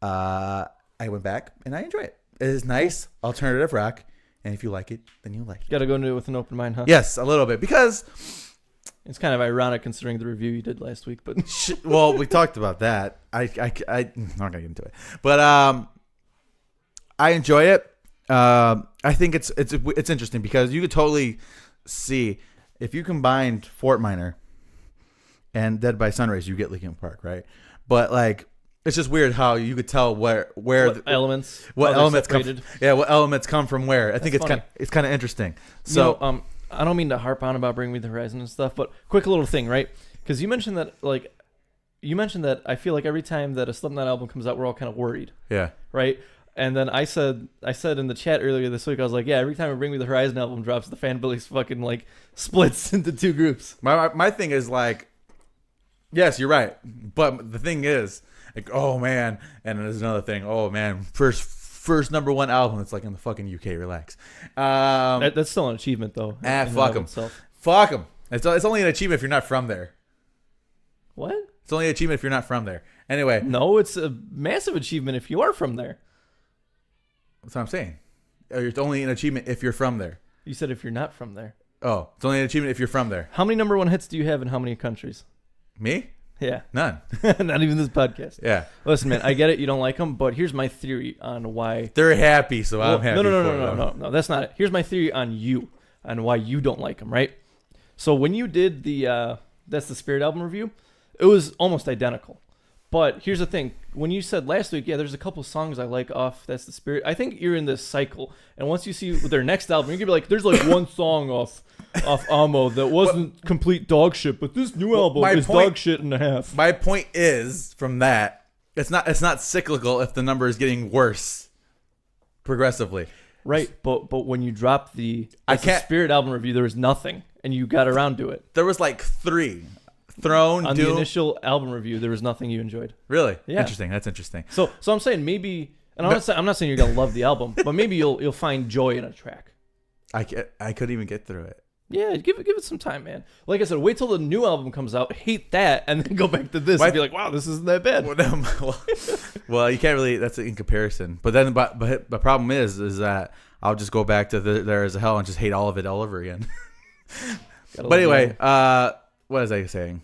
I went back, and I enjoy it. It is nice, alternative rock, and if you like it, then you like it. Got to go into it with an open mind, huh? Yes, a little bit, because it's kind of ironic considering the review you did last week. But well, we talked about that. I'm not gonna get into it, but I enjoy it. I think it's interesting because you could totally see if you combined Fort Minor and Dead by Sunrise, you get Linkin Park, right? But like, it's just weird how you could tell where what elements come from where. I think it's kind of interesting. So I don't mean to harp on about Bring Me the Horizon and stuff, but quick little thing, right? Because you mentioned that I feel like every time that a Slipknot album comes out, we're all kind of worried. Yeah. Right. And then I said in the chat earlier this week, I was like, yeah, every time a Bring Me the Horizon album drops, the fan base fucking like splits into 2 groups. My thing is like, yes, you're right, but the thing is, like, oh man, and there's another thing. Oh man, first number 1 album. It's like in the fucking UK. Relax. That's still an achievement though. Fuck them. Fuck them. It's only an achievement if you're not from there. What? It's only an achievement if you're not from there. Anyway. No, it's a massive achievement if you are from there. That's what I'm saying. It's only an achievement if you're from there. You said if you're not from there. Oh, it's only an achievement if you're from there. How many number 1 hits do you have in how many countries? Me? Yeah. None. Not even this podcast. Yeah. Listen, man, I get it. You don't like them, but here's my theory on why. They're happy, so I'm happy. No. That's not it. Here's my theory on why you don't like them, right? So when you did the That's the Spirit album review, it was almost identical. But here's the thing. When you said last week, yeah, there's a couple songs I like off That's the Spirit, I think you're in this cycle. And once you see their next album, you're going to be like, there's like one song off Amo that wasn't complete dog shit, but this new album is dog shit and a half. My point is, from that, it's not cyclical if the number is getting worse progressively. Right, but when you drop the Spirit album review, there was nothing, and you got around to it. There was like 3. Throne, on Doom. The initial album review, there was nothing you enjoyed. Really? Yeah. Interesting. That's interesting. So I'm saying maybe, and I'm not saying you're gonna love the album, but maybe you'll find joy in a track. I couldn't even get through it. Yeah, give it some time, man. Like I said, wait till the new album comes out, hate that, and then go back to this and be like, wow, this isn't that bad. Well, you can't really. That's in comparison. But then, but the problem is that I'll just go back to There Is a Hell and just hate all of it all over again. But anyway, what was I saying?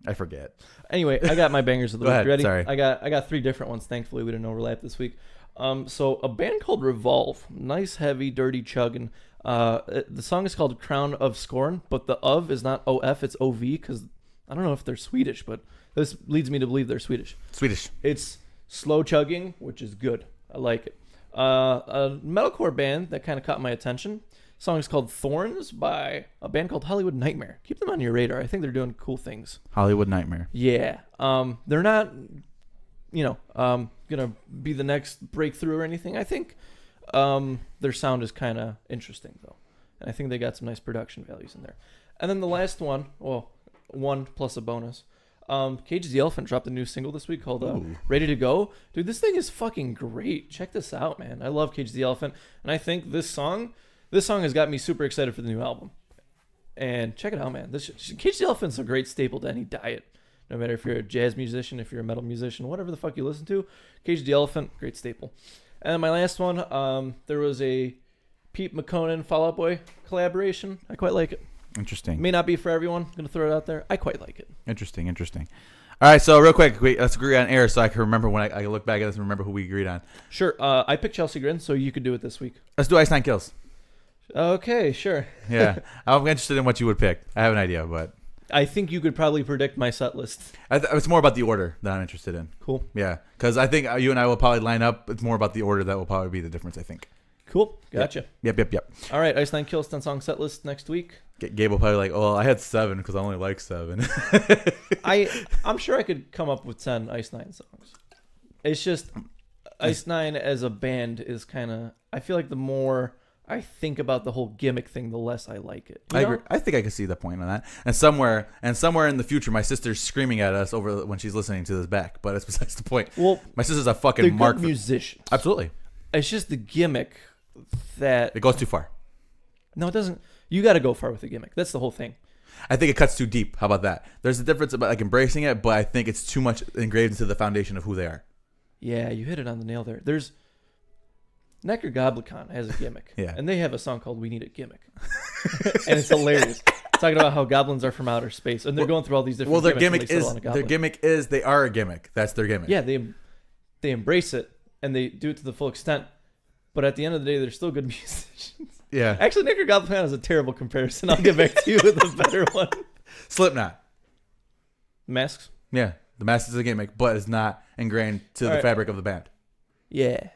I forget. Anyway, I got my bangers of the week. Ahead, Ready? sorry. I got 3 different ones. Thankfully, we didn't overlap this week. So a band called Revolve, nice, heavy, dirty chugging. The song is called Crown of Scorn, but the of is not OF, it's OV, because I don't know if they're Swedish, but this leads me to believe they're Swedish. It's slow chugging, which is good. I like it. A metalcore band that kind of caught my attention. The song is called Thorns by a band called Hollywood Nightmare. Keep them on your radar. I think they're doing cool things. Hollywood Nightmare. Yeah. They're not, gonna be the next breakthrough or anything. I think their sound is kind of interesting though, and I think they got some nice production values in there. And then the last one, one plus a bonus. Cage the Elephant dropped a new single this week called Ready to Go. Dude, this thing is fucking great. Check this out, man. I love Cage the Elephant, and I think this song has got me super excited for the new album. And check it out, man. Cage the Elephant's a great staple to any diet. No matter if you're a jazz musician, if you're a metal musician, whatever the fuck you listen to, Cage the Elephant, great staple. And then my last one, there was a Pete McConan Fall Out Boy collaboration. I quite like it. Interesting. May not be for everyone. I'm going to throw it out there. I quite like it. Interesting. All right, so real quick, let's agree on air so I can remember when I look back at this and remember who we agreed on. Sure. I picked Chelsea Grin, so you could do it this week. Let's do Ice Nine Kills. Okay, sure. Yeah, I'm interested in what you would pick. I have an idea, but I think you could probably predict my set list. it's more about the order that I'm interested in. Cool. Yeah, because I think you and I will probably line up. It's more about the order that will probably be the difference, I think. Cool. Gotcha. Yep. All right, Ice Nine Kills 10 song set list next week. Gabe will probably like, oh, I had 7 because I only like 7. I'm sure I could come up with 10 Ice Nine songs. It's just Ice Nine as a band is kind of. I feel like the more I think about the whole gimmick thing, the less I like it. I agree. I think I can see the point on that. And somewhere in the future, my sister's screaming at us over when she's listening to this back. But it's besides the point. Well, my sister's a fucking they're mark. Good musicians. Absolutely. It's just the gimmick that it goes too far. No, it doesn't. You got to go far with the gimmick. That's the whole thing. I think it cuts too deep. How about that? There's a difference about like embracing it, but I think it's too much engraved into the foundation of who they are. Yeah, you hit it on the nail there. There's Necrogoblicon has a gimmick. Yeah. And they have a song called We Need a Gimmick. And it's hilarious. Talking about how goblins are from outer space. And they're going through all these different their gimmick is they are a gimmick. That's their gimmick. Yeah, they embrace it and they do it to the full extent. But at the end of the day, they're still good musicians. Yeah. Actually, Necrogoblicon is a terrible comparison. I'll get back to you with a better one. Slipknot. Masks? Yeah. The mask is a gimmick, but it's not ingrained to the fabric of the band. Yeah.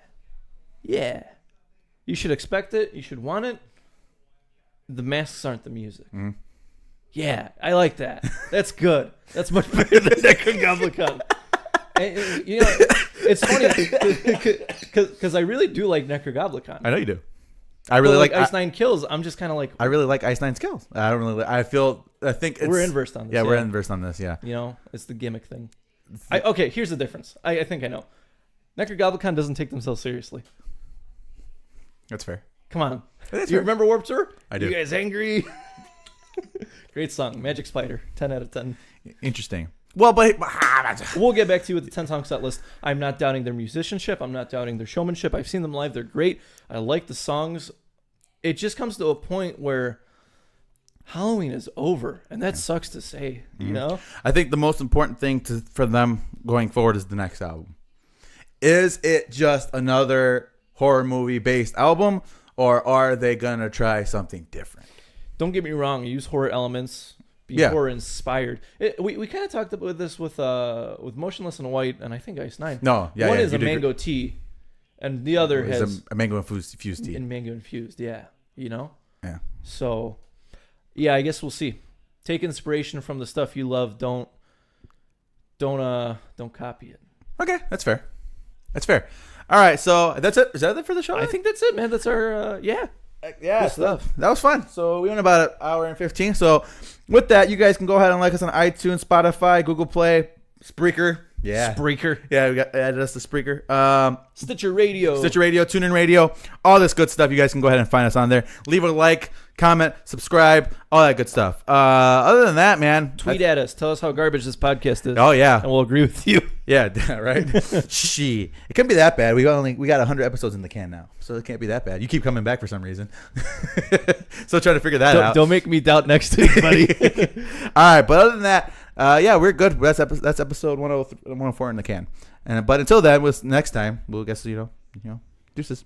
Yeah. You should expect it. You should want it. The masks aren't the music. Mm-hmm. Yeah, I like that. That's good. That's much better than Necrogoblicon. And, you know, it's funny because I really do like Necrogoblicon. I know you do. I really like Ice Nine Kills. I'm just kind of like. I really like Ice Nine's Kills. I don't really. I think it's, we're inversed on this. Yeah, we're inversed on this. Yeah. You know, it's the gimmick thing. Okay, here's the difference. I think I know. Necrogoblicon doesn't take themselves seriously. That's fair. Come on. Do you remember Warped Tour? I do. You guys angry? Great song. Magic Spider. 10 out of 10. Interesting. Well, but we'll get back to you with the 10 song set list. I'm not doubting their musicianship. I'm not doubting their showmanship. I've seen them live. They're great. I like the songs. It just comes to a point where Halloween is over, and that sucks to say, you know? I think the most important thing for them going forward is the next album. Is it just another horror movie based album, or are they going to try something different? Don't get me wrong. Use horror elements. Be horror inspired. We kind of talked about this with Motionless in White and I think Ice Nine. No, yeah, one is a mango tea, and the other has a mango infused tea. And mango infused, yeah. You know. Yeah. So, yeah, I guess we'll see. Take inspiration from the stuff you love. Don't copy it. Okay, that's fair. That's fair. All right, so that's it. Is that it for the show? I think that's it, man. That's our yeah. Good stuff. That was fun. So we went about an hour and 15. So with that, you guys can go ahead and like us on iTunes, Spotify, Google Play, Spreaker. Yeah. Spreaker. Yeah, we got added us to Spreaker. Stitcher Radio, TuneIn Radio, all this good stuff. You guys can go ahead and find us on there. Leave a like, comment, subscribe, all that good stuff. Other than that, man, tweet at us. Tell us how garbage this podcast is. Oh yeah, and we'll agree with you. Yeah, right. It couldn't be that bad. We got 100 episodes in the can now, so it can't be that bad. You keep coming back for some reason. Still trying to figure that out. Don't make me doubt next week, buddy. All right, but other than that, yeah, we're good. That's episode 104 in the can. But until then, next time we'll guess deuces.